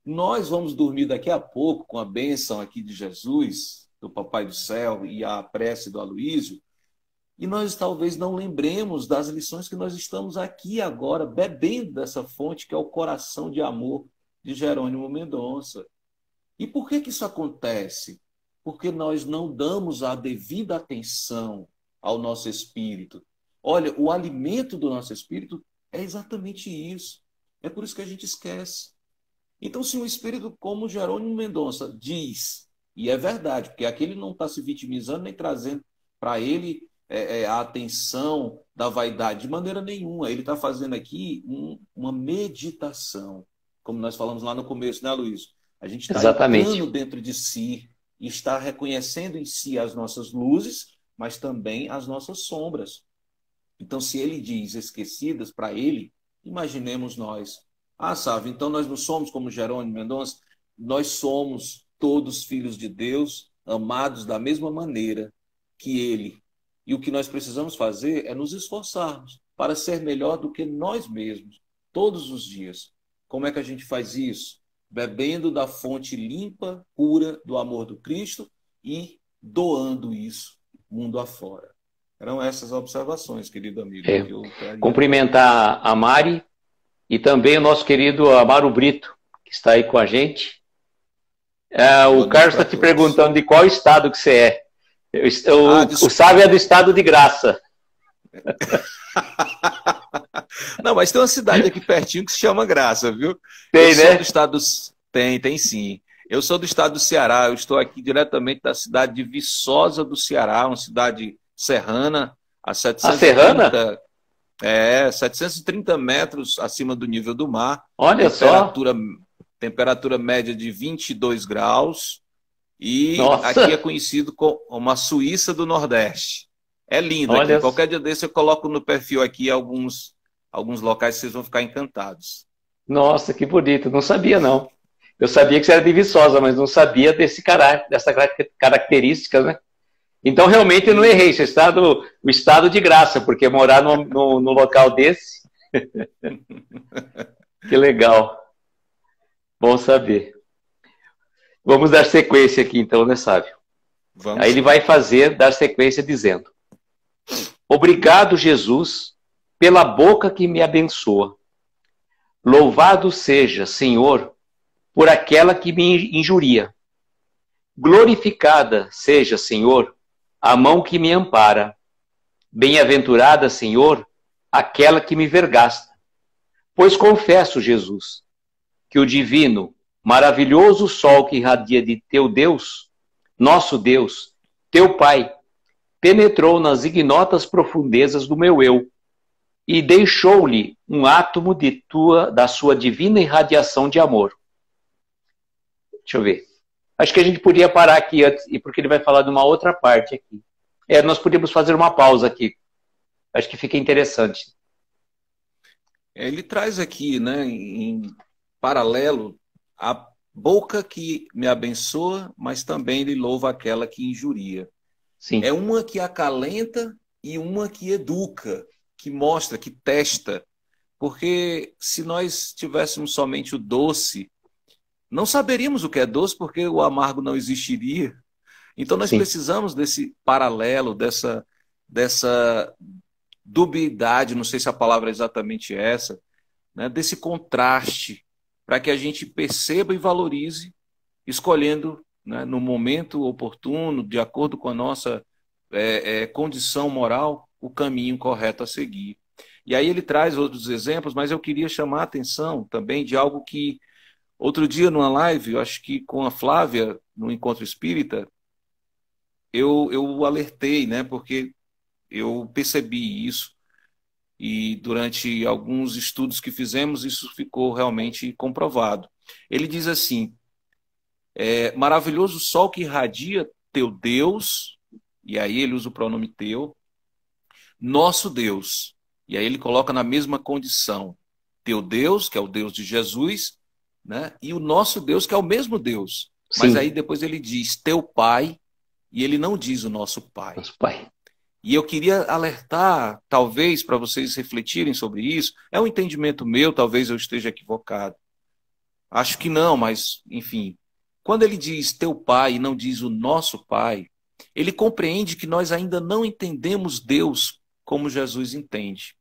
Nós vamos dormir daqui a pouco com a bênção aqui de Jesus, do Papai do Céu e a prece do Aloysio, e nós talvez não lembremos das lições que nós estamos aqui agora, bebendo dessa fonte que é o coração de amor de Jerônimo Mendonça. E por que isso acontece? Porque nós não damos a devida atenção ao nosso espírito. Olha, o alimento do nosso espírito é exatamente isso. É por isso que a gente esquece. Então, se um espírito como Jerônimo Mendonça diz, e é verdade, porque aqui ele não está se vitimizando nem trazendo para ele a atenção da vaidade, de maneira nenhuma. Ele está fazendo aqui uma meditação, como nós falamos lá no começo, né, Luiz? A gente está entrando dentro de si e está reconhecendo em si as nossas luzes, mas também as nossas sombras. Então, se ele diz esquecidas para ele, imaginemos nós. Ah, Sávio, então nós não somos como Jerônimo Mendonça? Nós somos todos filhos de Deus, amados da mesma maneira que ele. E o que nós precisamos fazer é nos esforçarmos para ser melhor do que nós mesmos, todos os dias. Como é que a gente faz isso? Bebendo da fonte limpa, pura do amor do Cristo e doando isso mundo afora. Eram essas observações, querido amigo. Que eu cumprimentar a Mari e também o nosso querido Amaro Brito, que está aí com a gente. O Carlos está te perguntando de qual estado que você é. O Sávio é do estado de Graça. Não, mas tem uma cidade aqui pertinho que se chama Graça, viu? Tem, né? Do estado... Tem sim. Eu sou do estado do Ceará, eu estou aqui diretamente da cidade de Viçosa do Ceará, uma cidade serrana, a 730, 730 metros acima do nível do mar. Olha só. Temperatura média de 22 graus. E Nossa. Aqui é conhecido como uma Suíça do Nordeste. É lindo aqui. Qualquer dia desse eu coloco no perfil aqui alguns locais que vocês vão ficar encantados. Nossa, que bonito. Não sabia, não. Eu sabia que você era de Viçosa, mas não sabia dessa característica, né? Então, realmente, eu não errei. Você está o estado de Graça, porque morar no local desse... Que legal. Bom saber. Vamos dar sequência aqui, então, né, Sávio? Vamos. Aí ele vai dar sequência dizendo: Obrigado, Jesus, pela boca que me abençoa. Louvado seja, Senhor, por aquela que me injuria. Glorificada seja, Senhor, a mão que me ampara. Bem-aventurada, Senhor, aquela que me vergasta. Pois confesso, Jesus, que o divino, maravilhoso sol que irradia de teu Deus, nosso Deus, teu Pai, penetrou nas ignotas profundezas do meu eu e deixou-lhe um átomo da sua divina irradiação de amor. Deixa eu ver. Acho que a gente podia parar aqui antes, porque ele vai falar de uma outra parte aqui. Nós podíamos fazer uma pausa aqui. Acho que fica interessante. Ele traz aqui, né, em paralelo, a boca que me abençoa, mas também ele louva aquela que injuria. Sim. É uma que acalenta e uma que educa, que mostra, que testa. Porque se nós tivéssemos somente o doce, não saberíamos o que é doce, porque o amargo não existiria. Então nós precisamos desse paralelo, dessa dubiedade, não sei se a palavra é exatamente essa, né, desse contraste, para que a gente perceba e valorize, escolhendo, né, no momento oportuno, de acordo com a nossa condição moral, o caminho correto a seguir. E aí ele traz outros exemplos, mas eu queria chamar a atenção também de algo que, outro dia numa live, eu acho que com a Flávia, no Encontro Espírita, eu alertei, né, porque eu percebi isso, e durante alguns estudos que fizemos, isso ficou realmente comprovado. Ele diz assim: maravilhoso sol que irradia teu Deus, e aí ele usa o pronome teu, nosso Deus, e aí ele coloca na mesma condição, teu Deus, que é o Deus de Jesus, né, e o nosso Deus, que é o mesmo Deus. Sim. Mas aí depois ele diz, teu Pai, e ele não diz o nosso Pai. Nosso Pai. E eu queria alertar, talvez, para vocês refletirem sobre isso. É um entendimento meu, talvez eu esteja equivocado. Acho que não, mas, enfim. Quando ele diz teu Pai e não diz o nosso Pai, ele compreende que nós ainda não entendemos Deus como Jesus entende.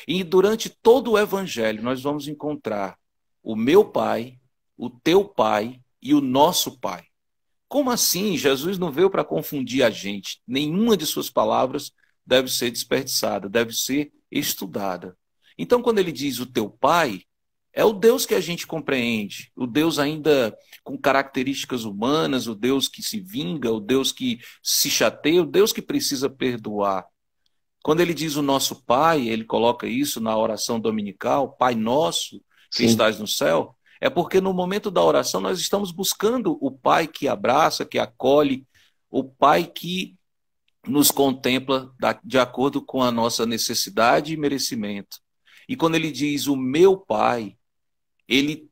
E durante todo o Evangelho, nós vamos encontrar o meu Pai, o teu Pai e o nosso Pai. Como assim? Jesus não veio para confundir a gente. Nenhuma de suas palavras deve ser desperdiçada, deve ser estudada. Então, quando ele diz o teu Pai, é o Deus que a gente compreende, o Deus ainda com características humanas, o Deus que se vinga, o Deus que se chateia, o Deus que precisa perdoar. Quando ele diz o nosso Pai, ele coloca isso na oração dominical, Pai nosso que Sim. estás no céu, é porque no momento da oração nós estamos buscando o Pai que abraça, que acolhe, o Pai que nos contempla de acordo com a nossa necessidade e merecimento. E quando ele diz o meu Pai, ele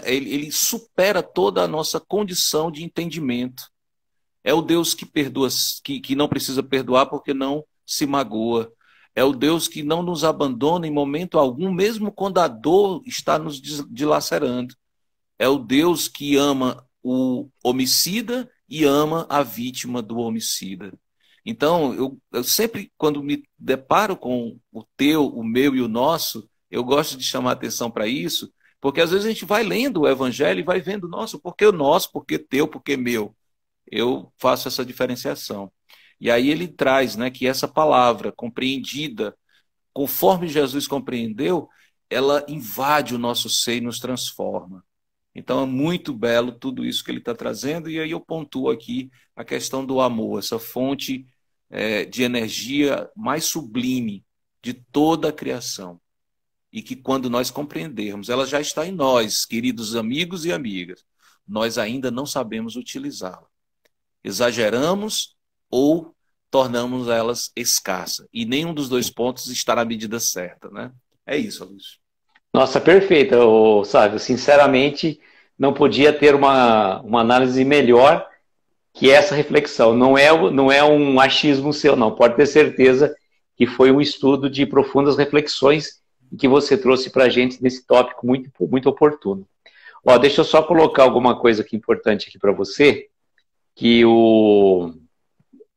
ele supera toda a nossa condição de entendimento. É o Deus que perdoa, que não precisa perdoar porque não se magoa. É o Deus que não nos abandona em momento algum, mesmo quando a dor está nos dilacerando. É o Deus que ama o homicida e ama a vítima do homicida. Então, eu sempre, quando me deparo com o teu, o meu e o nosso, eu gosto de chamar atenção para isso, porque às vezes a gente vai lendo o Evangelho e vai vendo, nossa, por que o nosso, por que teu, por que meu? Eu faço essa diferenciação. E aí ele traz, né, que essa palavra compreendida, conforme Jesus compreendeu, ela invade o nosso ser e nos transforma. Então é muito belo tudo isso que ele está trazendo, e aí eu pontuo aqui a questão do amor, essa fonte de energia mais sublime de toda a criação. E que quando nós compreendermos, ela já está em nós, queridos amigos e amigas, nós ainda não sabemos utilizá-la. Exageramos ou tornamos elas escassas. E nenhum dos dois pontos está na medida certa, né? É isso, Luiz. Nossa, perfeita, Sávio. Sinceramente, não podia ter uma análise melhor que essa reflexão. Não é um achismo seu, não. Pode ter certeza que foi um estudo de profundas reflexões que você trouxe para a gente nesse tópico muito, muito oportuno. Ó, deixa eu só colocar alguma coisa aqui importante aqui para você, que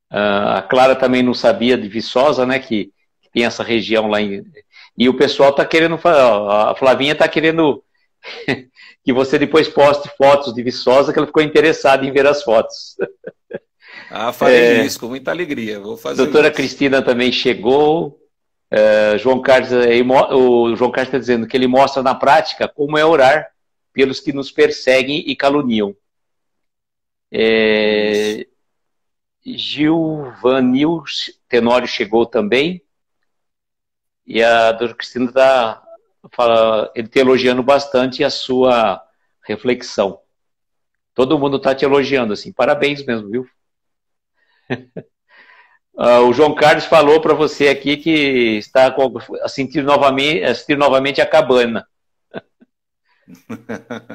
a Clara também não sabia de Viçosa, né, que tem essa região lá e o pessoal está querendo, a Flavinha está querendo que você depois poste fotos de Viçosa, que ela ficou interessada em ver as fotos. Farei isso com muita alegria, vou fazer Doutora isso. Cristina também chegou. João Carlos, o João Carlos está dizendo que ele mostra na prática como é orar pelos que nos perseguem e caluniam. Gilvanil Tenório chegou também. E a doutora Cristina ele está elogiando bastante a sua reflexão. Todo mundo está te elogiando, assim. Parabéns mesmo, viu? O João Carlos falou para você aqui que está a sentir novamente a cabana.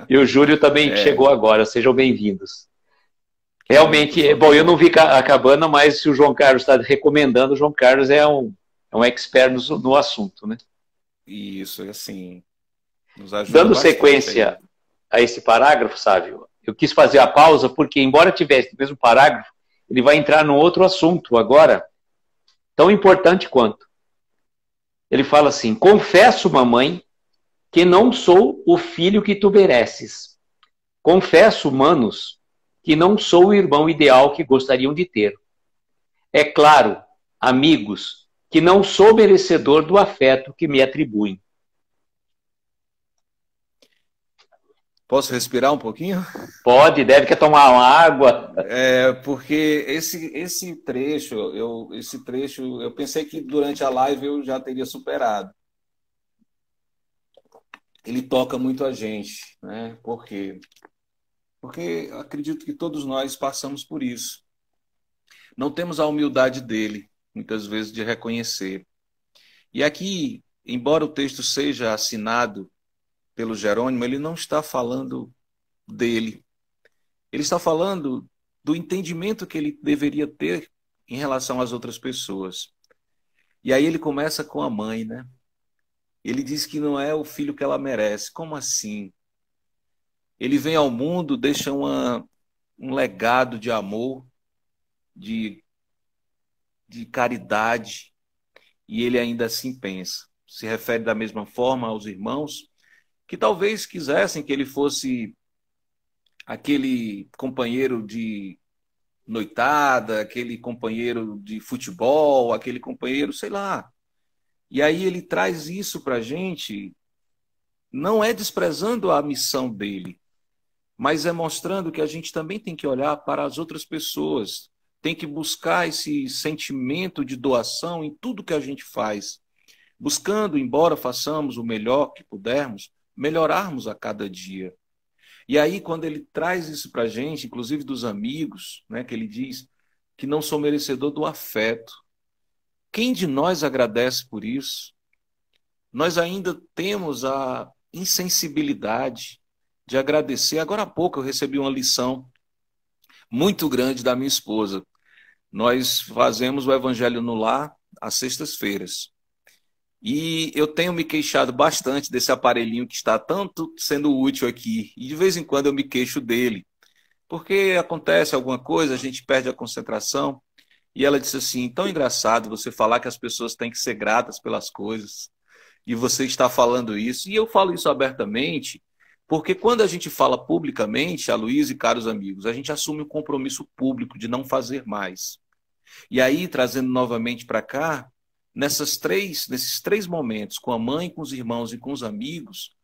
E o Júlio também chegou agora. Sejam bem-vindos. Realmente, bom, eu não vi a cabana, mas se o João Carlos está recomendando, o João Carlos é um expert no assunto, né? Isso, assim, nos ajuda Dando bastante sequência aí a esse parágrafo, Sávio, eu quis fazer a pausa porque, embora tivesse o mesmo parágrafo, ele vai entrar num outro assunto agora, tão importante quanto. Ele fala assim: confesso, mamãe, que não sou o filho que tu mereces. Confesso, manos, que não sou o irmão ideal que gostariam de ter. É claro, amigos, que não sou merecedor do afeto que me atribuem. Posso respirar um pouquinho? Pode, deve quer tomar uma água. Porque esse trecho, eu pensei que durante a live eu já teria superado. Ele toca muito a gente, né? Por quê? Porque acredito que todos nós passamos por isso. Não temos a humildade dele, muitas vezes, de reconhecer. E aqui, embora o texto seja assinado pelo Jerônimo, ele não está falando dele. Ele está falando do entendimento que ele deveria ter em relação às outras pessoas. E aí ele começa com a mãe, né? Ele diz que não é o filho que ela merece. Como assim? Ele vem ao mundo, deixa um legado de amor, de caridade, e ele ainda assim pensa. Se refere da mesma forma aos irmãos, que talvez quisessem que ele fosse aquele companheiro de noitada, aquele companheiro de futebol, aquele companheiro, sei lá. E aí ele traz isso para a gente, não é desprezando a missão dele, mas é mostrando que a gente também tem que olhar para as outras pessoas, tem que buscar esse sentimento de doação em tudo que a gente faz, buscando, embora façamos o melhor que pudermos, melhorarmos a cada dia. E aí, quando ele traz isso para a gente, inclusive dos amigos, né, que ele diz que não sou merecedor do afeto. Quem de nós agradece por isso? Nós ainda temos a insensibilidade de agradecer. Agora há pouco eu recebi uma lição muito grande da minha esposa. Nós fazemos o Evangelho no Lar às sextas-feiras. E eu tenho me queixado bastante desse aparelhinho que está tanto sendo útil aqui. E de vez em quando eu me queixo dele. Porque acontece alguma coisa, a gente perde a concentração. E ela disse assim, tão engraçado você falar que as pessoas têm que ser gratas pelas coisas. E você está falando isso. E eu falo isso abertamente, porque quando a gente fala publicamente, a Luísa e caros amigos, a gente assume o compromisso público de não fazer mais. E aí, trazendo novamente para cá, nesses três momentos, com a mãe, com os irmãos e com os amigos,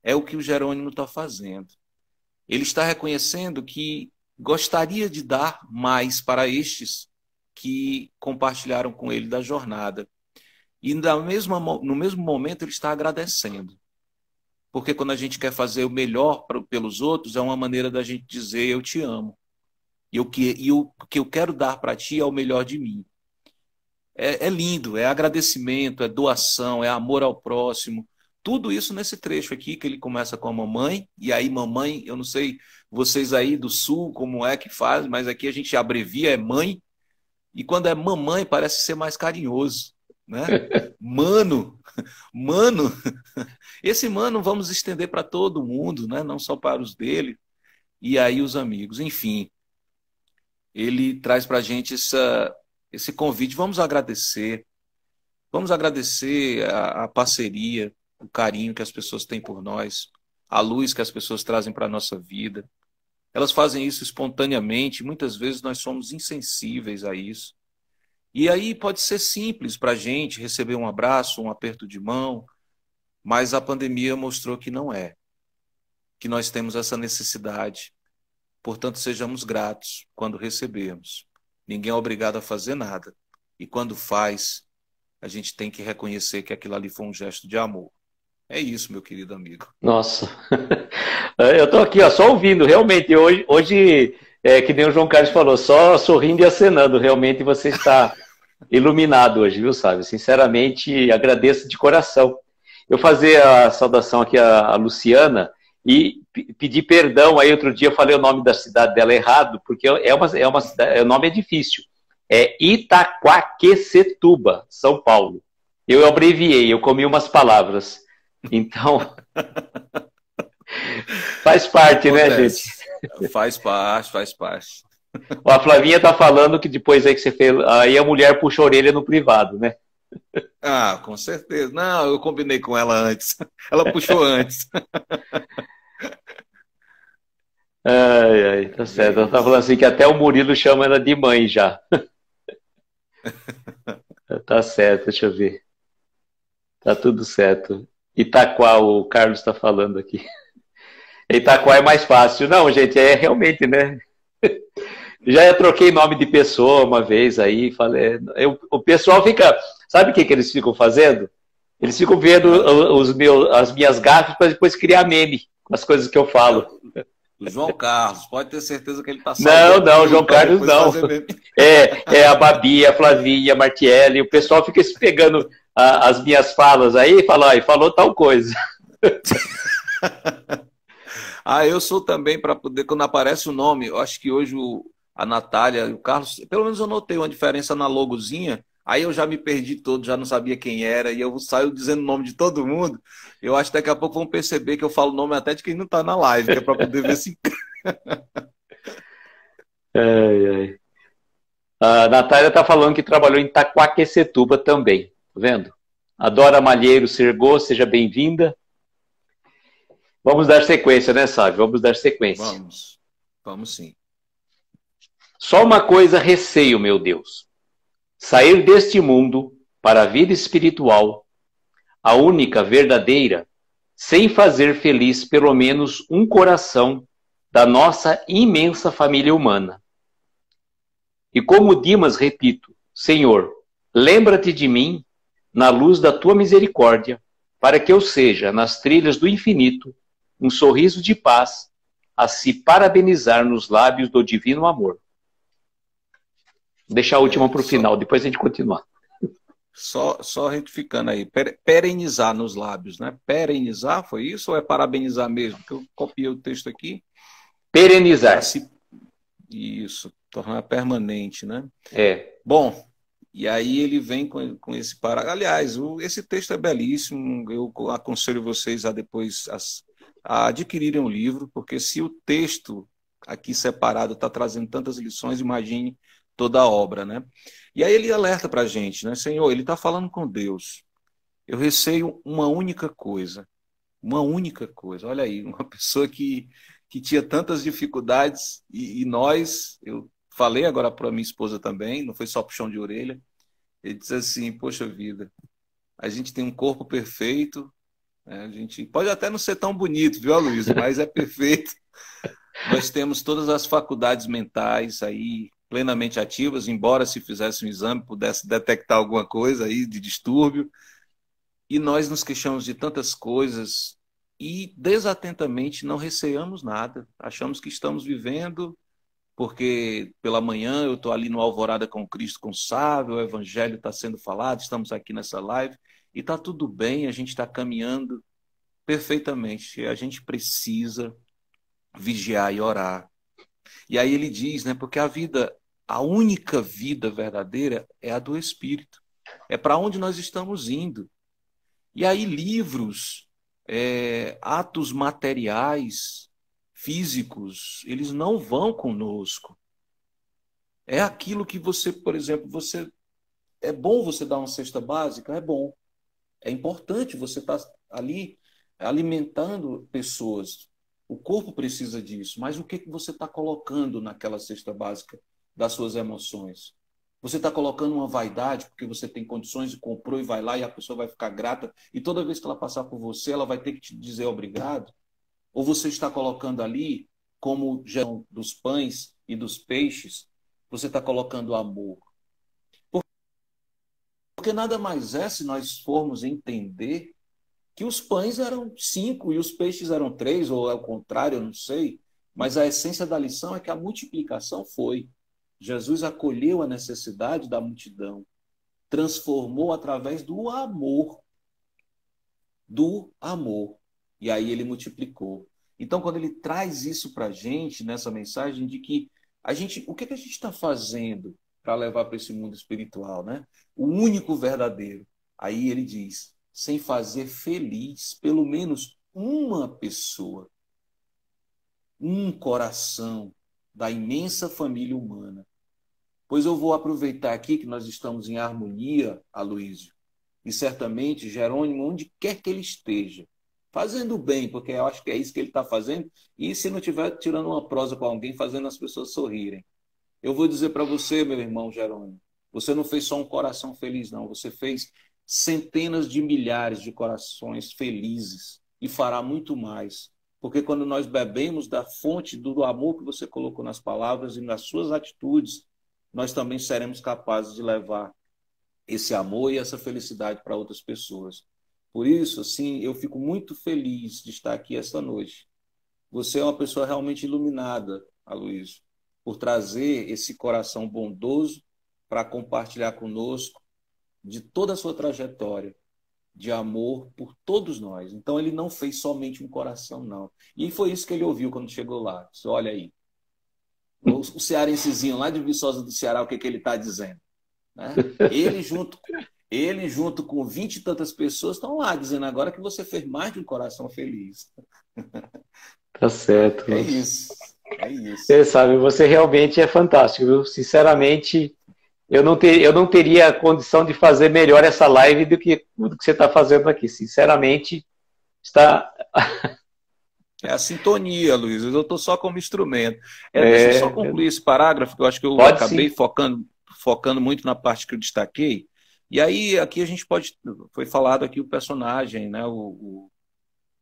é o que o Jerônimo está fazendo. Ele está reconhecendo que gostaria de dar mais para estes que compartilharam com ele da jornada. E no mesmo momento ele está agradecendo. Porque quando a gente quer fazer o melhor pelos outros, é uma maneira da gente dizer eu te amo. E o que eu quero dar para ti é o melhor de mim. É lindo, é agradecimento, é doação, é amor ao próximo. Tudo isso nesse trecho aqui, que ele começa com a mamãe, e aí mamãe, eu não sei vocês aí do sul como é que faz, mas aqui a gente abrevia, é mãe, e quando é mamãe parece ser mais carinhoso, né? Mano, mano, esse mano vamos estender para todo mundo, né? Não só para os dele, e aí os amigos. Enfim, ele traz para a gente esse convite, vamos agradecer a parceria, o carinho que as pessoas têm por nós, a luz que as pessoas trazem para a nossa vida. Elas fazem isso espontaneamente, muitas vezes nós somos insensíveis a isso. E aí pode ser simples para a gente receber um abraço, um aperto de mão, mas a pandemia mostrou que não é, que nós temos essa necessidade. Portanto, sejamos gratos quando recebemos. Ninguém é obrigado a fazer nada. E quando faz, a gente tem que reconhecer que aquilo ali foi um gesto de amor. É isso, meu querido amigo. Nossa, eu estou aqui ó, só ouvindo, realmente, hoje que nem o João Carlos falou, só sorrindo e acenando, realmente você está iluminado hoje, viu, sabe? Sinceramente, agradeço de coração. Eu fazer a saudação aqui à Luciana e pedir perdão, aí outro dia eu falei o nome da cidade dela errado, porque o nome é difícil, é Itaquaquecetuba, São Paulo. Eu abreviei, eu comi umas palavras. Então, faz parte, acontece, né, gente? Faz parte. A Flavinha tá falando que depois aí que você fez, aí a mulher puxa a orelha no privado, né? Ah, com certeza. Não, eu combinei com ela antes. Ela puxou antes. Ai, tá certo. Ela tá falando assim que até o Murilo chama ela de mãe já. Tá certo, deixa eu ver. Tá tudo certo. Itaquá, o Carlos está falando aqui. Itaquá é mais fácil. Não, gente, é realmente, né? Já troquei nome de pessoa uma vez aí, falei. O pessoal fica. Sabe o que eles ficam fazendo? Eles ficam vendo as minhas gafes para depois criar meme com as coisas que eu falo. O João Carlos, pode ter certeza que ele está Não, João Carlos não. É a Babi, a Flavinha, a Martielli, o pessoal fica se pegando as minhas falas aí e fala, falou tal coisa. Eu sou também para poder, quando aparece o nome, eu acho que hoje a Natália e o Carlos, pelo menos eu notei uma diferença na logozinha, aí eu já me perdi todo, já não sabia quem era, e eu saio dizendo o nome de todo mundo. Eu acho que daqui a pouco vão perceber que eu falo o nome até de quem não está na live, que é para poder ver se. Ai, ai. A Natália está falando que trabalhou em Itaquaquecetuba também, tá vendo? A Dora Malheiro Sergô, seja bem-vinda. Vamos dar sequência, né, Sávio? Vamos dar sequência. Vamos sim. Só uma coisa receio, meu Deus. Sair deste mundo para a vida espiritual, a única verdadeira, sem fazer feliz pelo menos um coração da nossa imensa família humana. E como Dimas, repito, Senhor, lembra-te de mim na luz da tua misericórdia, para que eu seja, nas trilhas do infinito, um sorriso de paz a se parabenizar nos lábios do divino amor. Vou deixar a última para o final, depois a gente continua. Só retificando aí, perenizar nos lábios, né? Perenizar, foi isso ou é parabenizar mesmo? Porque eu copiei o texto aqui. Perenizar. Isso, tornar permanente, né? É. Bom, e aí ele vem com esse Aliás, esse texto é belíssimo, eu aconselho vocês a depois a adquirirem o livro, porque se o texto aqui separado está trazendo tantas lições, imagine toda a obra, né? E aí ele alerta para a gente, né? Senhor, ele está falando com Deus. Eu receio uma única coisa. Uma única coisa. Olha aí, uma pessoa que tinha tantas dificuldades e nós, eu falei agora para minha esposa também, não foi só puxão de orelha, ele disse assim, poxa vida, a gente tem um corpo perfeito, né? A gente pode até não ser tão bonito, viu, Luísa, mas é perfeito. Nós temos todas as faculdades mentais aí plenamente ativas, embora se fizesse um exame pudesse detectar alguma coisa aí de distúrbio, e nós nos queixamos de tantas coisas e desatentamente não receamos nada. Achamos que estamos vivendo porque pela manhã eu estou ali no Alvorada com Cristo com Sávio, o Evangelho está sendo falado, estamos aqui nessa live e está tudo bem, a gente está caminhando perfeitamente. A gente precisa vigiar e orar. E aí ele diz, né, porque a única vida verdadeira é a do Espírito. É para onde nós estamos indo. E aí livros, atos materiais, físicos, eles não vão conosco. É aquilo que você, por exemplo, é bom você dar uma cesta básica, é bom. É importante você estar ali alimentando pessoas. O corpo precisa disso, mas o que você está colocando naquela cesta básica das suas emoções? Você está colocando uma vaidade porque você tem condições e comprou e vai lá e a pessoa vai ficar grata e toda vez que ela passar por você, ela vai ter que te dizer obrigado? Ou você está colocando ali, como gestão dos pães e dos peixes, você está colocando amor? Porque nada mais é se nós formos entender que os pães eram 5 e os peixes eram 3, ou é o contrário, eu não sei, mas a essência da lição é que a multiplicação foi. Jesus acolheu a necessidade da multidão, transformou através do amor. Do amor. E aí ele multiplicou. Então, quando ele traz isso para a gente, nessa mensagem de que o que a gente está fazendo para levar para esse mundo espiritual, né? O único verdadeiro. Aí ele diz, sem fazer feliz pelo menos uma pessoa, um coração da imensa família humana. Pois eu vou aproveitar aqui que nós estamos em harmonia, Aloísio, e certamente Jerônimo, onde quer que ele esteja, fazendo bem, porque eu acho que é isso que ele está fazendo, e se não estiver tirando uma prosa com alguém, fazendo as pessoas sorrirem. Eu vou dizer para você, meu irmão Jerônimo, você não fez só um coração feliz, não, você fez centenas de milhares de corações felizes e fará muito mais. Porque quando nós bebemos da fonte do amor que você colocou nas palavras e nas suas atitudes, nós também seremos capazes de levar esse amor e essa felicidade para outras pessoas. Por isso, assim, eu fico muito feliz de estar aqui esta noite. Você é uma pessoa realmente iluminada, Aloysio, por trazer esse coração bondoso para compartilhar conosco de toda a sua trajetória de amor por todos nós. Então, ele não fez somente um coração, não. E foi isso que ele ouviu quando chegou lá. Disse, olha aí, O cearensezinho lá de Viçosa do Ceará, o que, que ele está dizendo? Né? Ele junto com 20 e tantas pessoas estão lá dizendo agora que você fez mais de um coração feliz. Tá certo. É isso. É isso. Você sabe, você realmente é fantástico, viu? Sinceramente, eu não teria a condição de fazer melhor essa live do que tudo que você está fazendo aqui. Sinceramente, está. É a sintonia, Luiz. Eu estou só como instrumento. Deixa eu só concluir esse parágrafo, que eu acho que eu Pode acabei sim. focando muito na parte que eu destaquei. E aí, aqui a gente pode. Foi falado aqui o personagem, né? O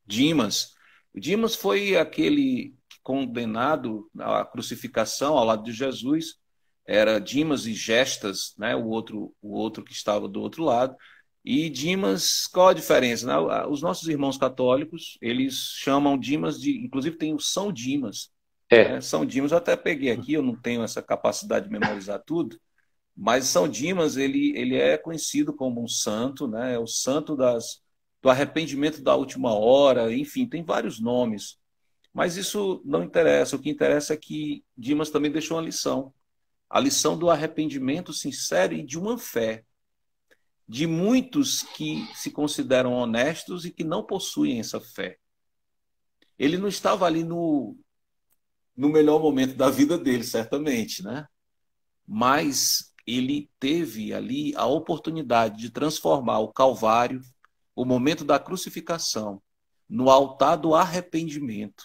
Dimas. O Dimas foi aquele condenado à crucificação ao lado de Jesus. Era Dimas e Gestas, né? O outro que estava do outro lado. E Dimas, qual a diferença? Né? Os nossos irmãos católicos, eles chamam Dimas de. Inclusive tem o São Dimas. Né? É, São Dimas, eu até peguei aqui, eu não tenho essa capacidade de memorizar tudo, mas São Dimas, ele é conhecido como um santo, né? É o santo do arrependimento da última hora, enfim, tem vários nomes. Mas isso não interessa. O que interessa é que Dimas também deixou uma lição. A lição do arrependimento sincero e de uma fé. De muitos que se consideram honestos e que não possuem essa fé. Ele não estava ali no melhor momento da vida dele, certamente, né? Mas ele teve ali a oportunidade de transformar o Calvário, o momento da crucificação, no altar do arrependimento.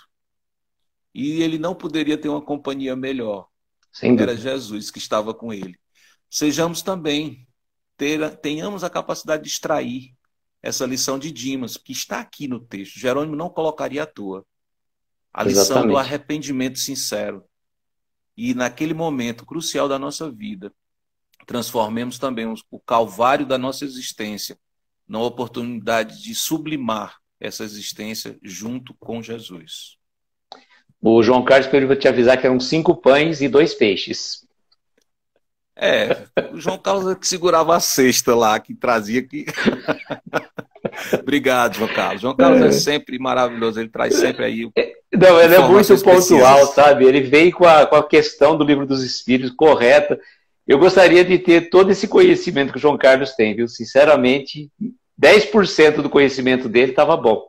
E ele não poderia ter uma companhia melhor. sem Era dúvida. Jesus que estava com ele. Sejamos também, tenhamos a capacidade de extrair essa lição de Dimas, que está aqui no texto. Jerônimo não colocaria à toa. A lição do Exatamente. arrependimento sincero. E naquele momento crucial da nossa vida, transformemos também o calvário da nossa existência na oportunidade de sublimar essa existência junto com Jesus. O João Carlos pediu para te avisar que eram 5 pães e 2 peixes. O João Carlos é que segurava a cesta lá, que trazia que. Obrigado, João Carlos. João Carlos é sempre maravilhoso, ele traz sempre aí Não, ele é muito informações pontual, precisas. sabe? Ele veio com a questão do livro dos Espíritos correta. Eu gostaria de ter todo esse conhecimento que o João Carlos tem, viu? Sinceramente, 10% do conhecimento dele estava bom.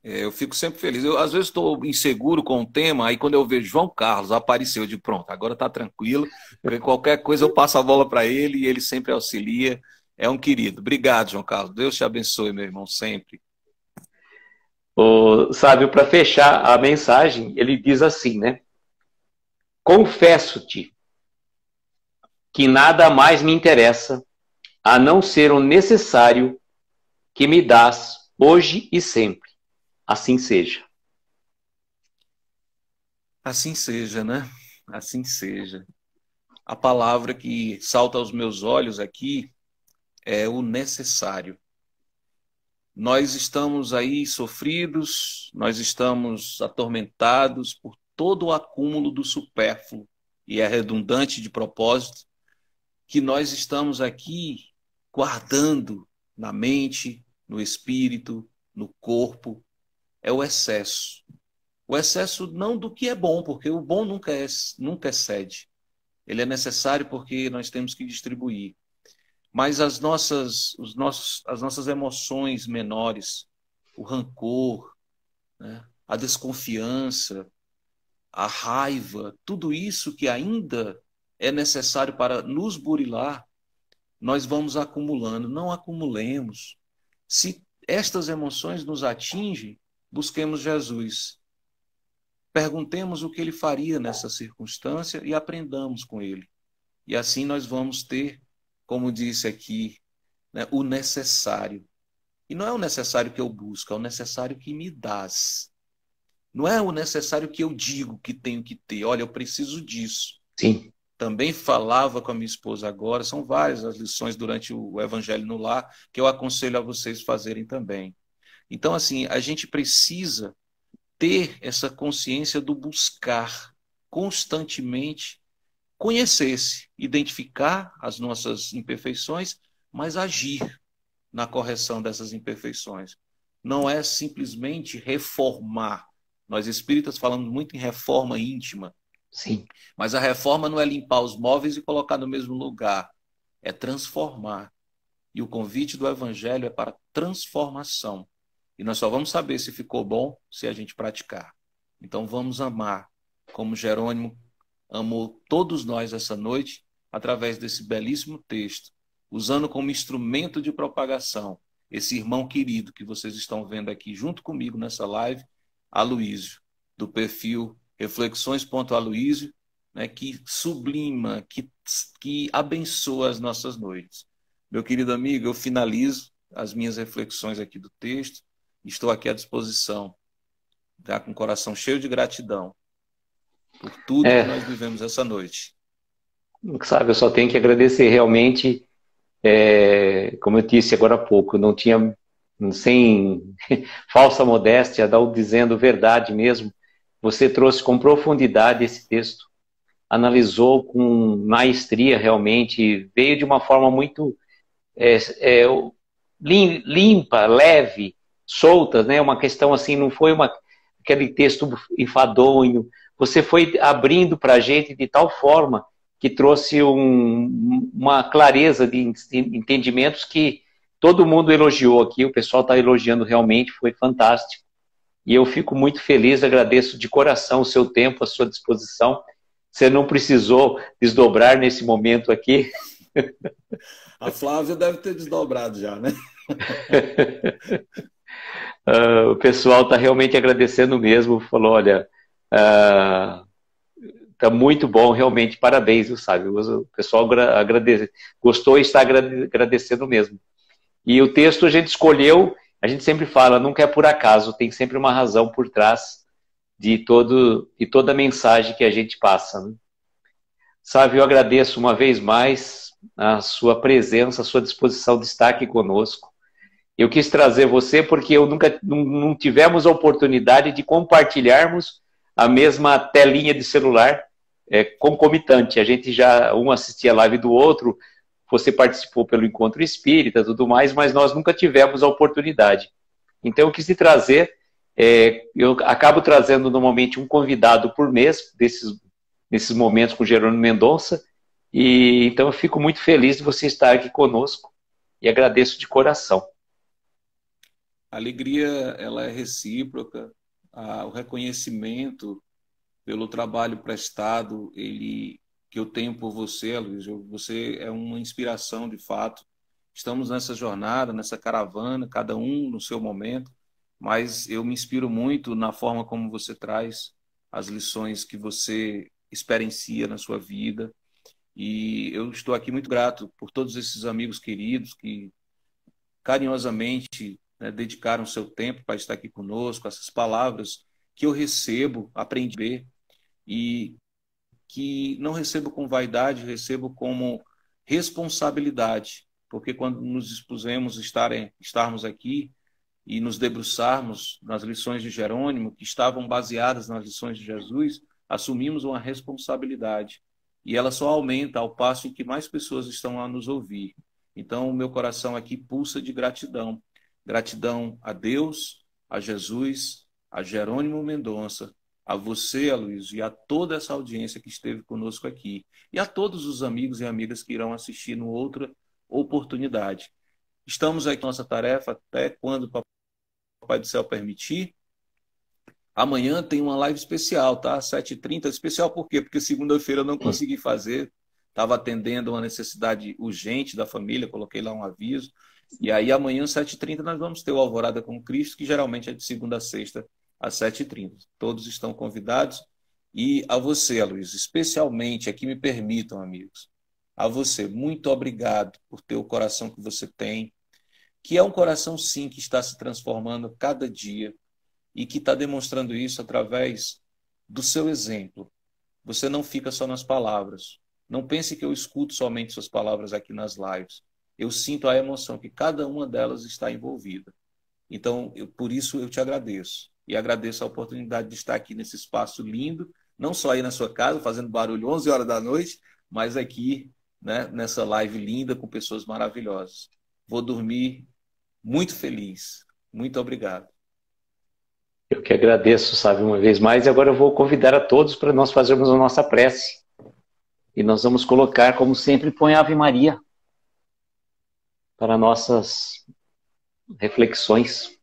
Eu fico sempre feliz. Eu, às vezes, estou inseguro com o tema, aí quando eu vejo João Carlos apareceu de pronto, agora está tranquilo, porque qualquer coisa eu passo a bola para ele e ele sempre auxilia. É um querido. Obrigado, João Carlos. Deus te abençoe, meu irmão, sempre. Sabe, para fechar a mensagem, ele diz assim, né? Confesso-te que nada mais me interessa a não ser o necessário que me dás hoje e sempre. Assim seja. Assim seja, né? Assim seja. A palavra que salta aos meus olhos aqui é o necessário. Nós estamos aí sofridos, nós estamos atormentados por todo o acúmulo do supérfluo, e é redundante de propósito, que nós estamos aqui guardando na mente, no espírito, no corpo, é o excesso. O excesso não do que é bom, porque o bom nunca excede. Ele é necessário porque nós temos que distribuir. Mas as nossas emoções menores, o rancor, né, a desconfiança, a raiva, tudo isso que ainda é necessário para nos burilar, nós vamos acumulando. Não acumulemos. Se estas emoções nos atingem, busquemos Jesus. Perguntemos o que ele faria nessa circunstância e aprendamos com ele. E assim nós vamos ter, como disse aqui, né, o necessário. E não é o necessário que eu busco, é o necessário que me dás. Não é o necessário que eu digo que tenho que ter. Olha, eu preciso disso. Sim. Também falava com a minha esposa agora, são várias as lições durante o Evangelho no Lar que eu aconselho a vocês fazerem também. Então, assim, a gente precisa ter essa consciência do buscar constantemente conhecer-se, identificar as nossas imperfeições, mas agir na correção dessas imperfeições. Não é simplesmente reformar. Nós espíritas falamos muito em reforma íntima. Sim. Mas a reforma não é limpar os móveis e colocar no mesmo lugar, é transformar. E o convite do Evangelho é para transformação. E nós só vamos saber se ficou bom se a gente praticar. Então vamos amar, como Jerônimo amou todos nós essa noite, através desse belíssimo texto, usando como instrumento de propagação esse irmão querido que vocês estão vendo aqui junto comigo nessa live, Aloísio, do perfil Reflexões.Aloísio, né, que sublima, que abençoa as nossas noites. Meu querido amigo, eu finalizo as minhas reflexões aqui do texto. Estou aqui à disposição, tá? Com o coração cheio de gratidão por tudo que É, nós vivemos essa noite. sabe, eu só tenho que agradecer realmente, como eu disse agora há pouco, não tinha, sem falsa modéstia, dizendo verdade mesmo, você trouxe com profundidade esse texto, analisou com maestria realmente, veio de uma forma muito é, é, limpa, leve, solta, né? Uma questão assim, não foi aquele texto enfadonho. Você foi abrindo para a gente de tal forma que trouxe uma clareza de entendimentos que todo mundo elogiou aqui, o pessoal está elogiando realmente, foi fantástico. E eu fico muito feliz, agradeço de coração o seu tempo, a sua disposição. Você não precisou desdobrar nesse momento aqui. A Flávia deve ter desdobrado já, né? O pessoal está realmente agradecendo mesmo, falou, olha, tá muito bom, realmente, parabéns, sabe? O pessoal agradece, gostou e está agradecendo mesmo. E o texto a gente escolheu, a gente sempre fala, nunca é por acaso, tem sempre uma razão por trás de toda a mensagem que a gente passa. Né? Sabe, eu agradeço uma vez mais a sua presença, a sua disposição de estar aqui conosco. Eu quis trazer você porque eu nunca não tivemos a oportunidade de compartilharmos a mesma telinha de celular concomitante. A gente já um assistia a live do outro, você participou pelo Encontro Espírita, tudo mais, mas nós nunca tivemos a oportunidade. Então eu quis te trazer, eu acabo trazendo normalmente um convidado por mês nesses momentos com Jerônimo Mendonça, e então eu fico muito feliz de você estar aqui conosco e agradeço de coração. A alegria, ela é recíproca. O reconhecimento pelo trabalho prestado, que eu tenho por você, Luiz, você é uma inspiração de fato. Estamos nessa jornada, nessa caravana, cada um no seu momento, mas eu me inspiro muito na forma como você traz as lições que você experiencia na sua vida. E eu estou aqui muito grato por todos esses amigos queridos que carinhosamente, né, dedicaram seu tempo para estar aqui conosco, essas palavras que eu recebo, aprendi a ver, e que não recebo com vaidade, recebo como responsabilidade, porque quando nos dispusemos estarmos aqui e nos debruçarmos nas lições de Jerônimo, que estavam baseadas nas lições de Jesus, assumimos uma responsabilidade. E ela só aumenta ao passo em que mais pessoas estão a nos ouvir. Então, o meu coração aqui pulsa de gratidão. Gratidão a Deus, a Jesus, a Jerônimo Mendonça, a você, Aloysio, e a toda essa audiência que esteve conosco aqui. E a todos os amigos e amigas que irão assistir numa outra oportunidade. Estamos aqui com nossa tarefa até quando o Papai do Céu permitir. Amanhã tem uma live especial, tá? 7h30. Especial por quê? Porque segunda-feira eu não consegui fazer. Estava atendendo uma necessidade urgente da família, coloquei lá um aviso. E aí amanhã, 7h30, nós vamos ter o Alvorada com Cristo, que geralmente é de segunda a sexta, às 7h30. Todos estão convidados. E a você, Luiz, especialmente, aqui me permitam, amigos, a você, muito obrigado por ter o coração que você tem, que é um coração, sim, que está se transformando cada dia e que está demonstrando isso através do seu exemplo. Você não fica só nas palavras. Não pense que eu escuto somente suas palavras aqui nas lives. Eu sinto a emoção que cada uma delas está envolvida. Então, por isso eu te agradeço. E agradeço a oportunidade de estar aqui nesse espaço lindo, não só aí na sua casa, fazendo barulho 11 horas da noite, mas aqui, né, nessa live linda com pessoas maravilhosas. Vou dormir muito feliz. Muito obrigado. Eu que agradeço, sabe, uma vez mais, e agora eu vou convidar a todos para nós fazermos a nossa prece. E nós vamos colocar, como sempre, põe a Ave Maria para nossas reflexões.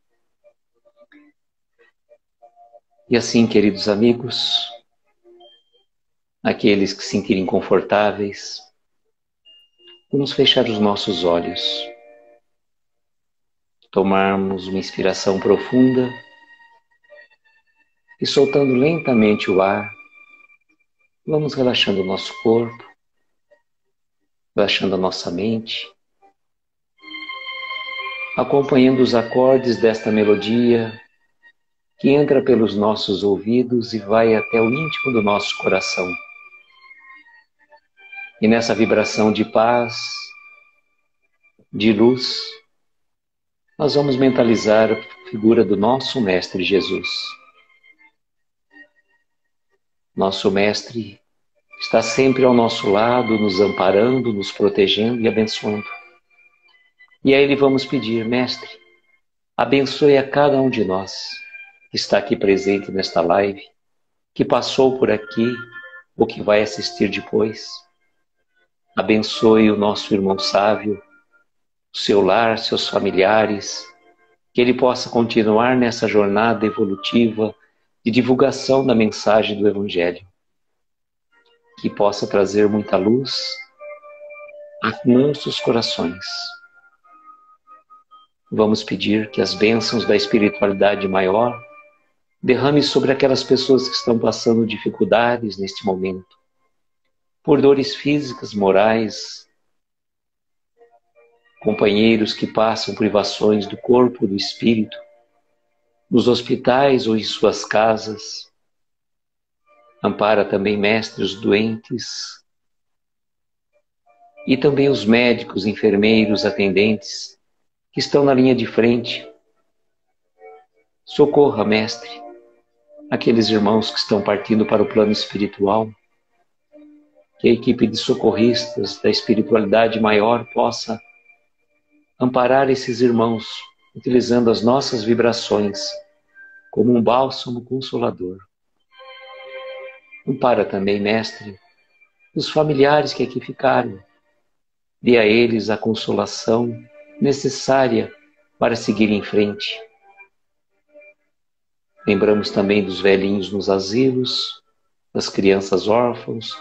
E assim, queridos amigos, aqueles que se sentirem confortáveis, vamos fechar os nossos olhos, tomarmos uma inspiração profunda e soltando lentamente o ar, vamos relaxando o nosso corpo, relaxando a nossa mente, acompanhando os acordes desta melodia que entra pelos nossos ouvidos e vai até o íntimo do nosso coração. E nessa vibração de paz, de luz, nós vamos mentalizar a figura do nosso Mestre Jesus. Nosso Mestre está sempre ao nosso lado, nos amparando, nos protegendo e abençoando. E a Ele vamos pedir: Mestre, abençoe a cada um de nós que está aqui presente nesta live, que passou por aqui ou que vai assistir depois. Abençoe o nosso irmão Sávio, o seu lar, seus familiares, que ele possa continuar nessa jornada evolutiva de divulgação da mensagem do Evangelho, que possa trazer muita luz a nossos corações. Vamos pedir que as bênçãos da espiritualidade maior derrame sobre aquelas pessoas que estão passando dificuldades neste momento, por dores físicas, morais, companheiros que passam privações do corpo, do espírito, nos hospitais ou em suas casas. Ampara também, Mestre, os doentes e também os médicos, enfermeiros, atendentes que estão na linha de frente. Socorra, Mestre, aqueles irmãos que estão partindo para o plano espiritual, que a equipe de socorristas da espiritualidade maior possa amparar esses irmãos, utilizando as nossas vibrações como um bálsamo consolador. Ampara também, Mestre, os familiares que aqui ficaram. Dê a eles a consolação necessária para seguir em frente. Lembramos também dos velhinhos nos asilos, das crianças órfãos,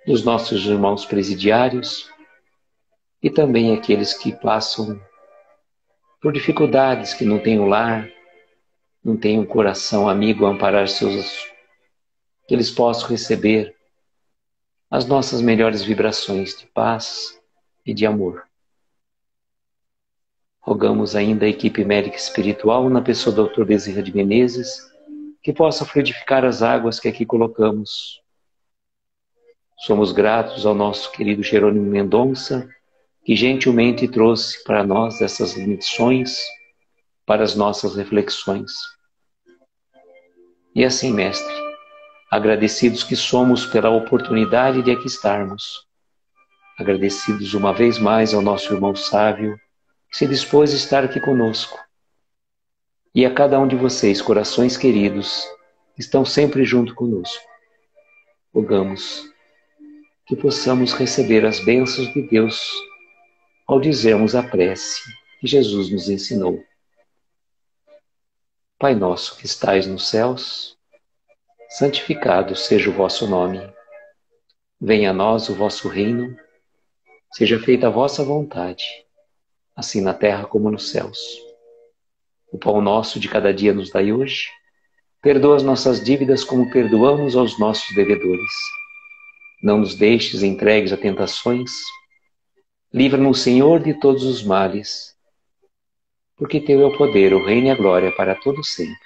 dos nossos irmãos presidiários e também aqueles que passam por dificuldades, que não têm um lar, não têm um coração amigo a amparar seus, que eles possam receber as nossas melhores vibrações de paz e de amor. Rogamos ainda a equipe médica espiritual, na pessoa do Dr. Bezerra de Menezes, que possa fluidificar as águas que aqui colocamos. Somos gratos ao nosso querido Jerônimo Mendonça, que gentilmente trouxe para nós essas lições para as nossas reflexões. E assim, Mestre, agradecidos que somos pela oportunidade de aqui estarmos, agradecidos uma vez mais ao nosso irmão Sávio, que se dispôs a estar aqui conosco, e a cada um de vocês, corações queridos, que estão sempre junto conosco. Rogamos que possamos receber as bênçãos de Deus ao dizermos a prece que Jesus nos ensinou. Pai nosso que estais nos céus, santificado seja o vosso nome. Venha a nós o vosso reino, seja feita a vossa vontade, assim na terra como nos céus. O pão nosso de cada dia nos dai hoje. Perdoa as nossas dívidas como perdoamos aos nossos devedores. Não nos deixes entregues a tentações. Livra-nos, Senhor, de todos os males. Porque teu é o poder, o reino e a glória para todo sempre.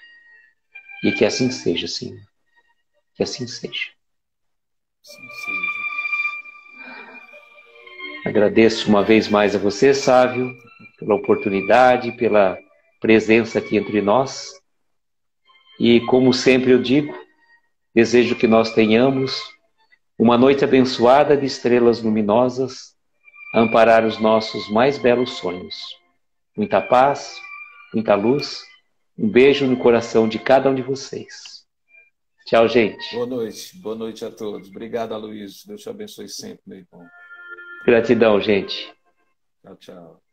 E que assim seja, Senhor. Que assim seja. Assim seja. Agradeço uma vez mais a você, Sávio, pela oportunidade, pela presença aqui entre nós. E como sempre eu digo, desejo que nós tenhamos uma noite abençoada de estrelas luminosas a amparar os nossos mais belos sonhos. Muita paz, muita luz Um beijo no coração de cada um de vocês. Tchau, gente. Boa noite. Boa noite a todos. Obrigado, Aloysio. Deus te abençoe sempre, meu irmão. Gratidão, gente. Tchau, tchau.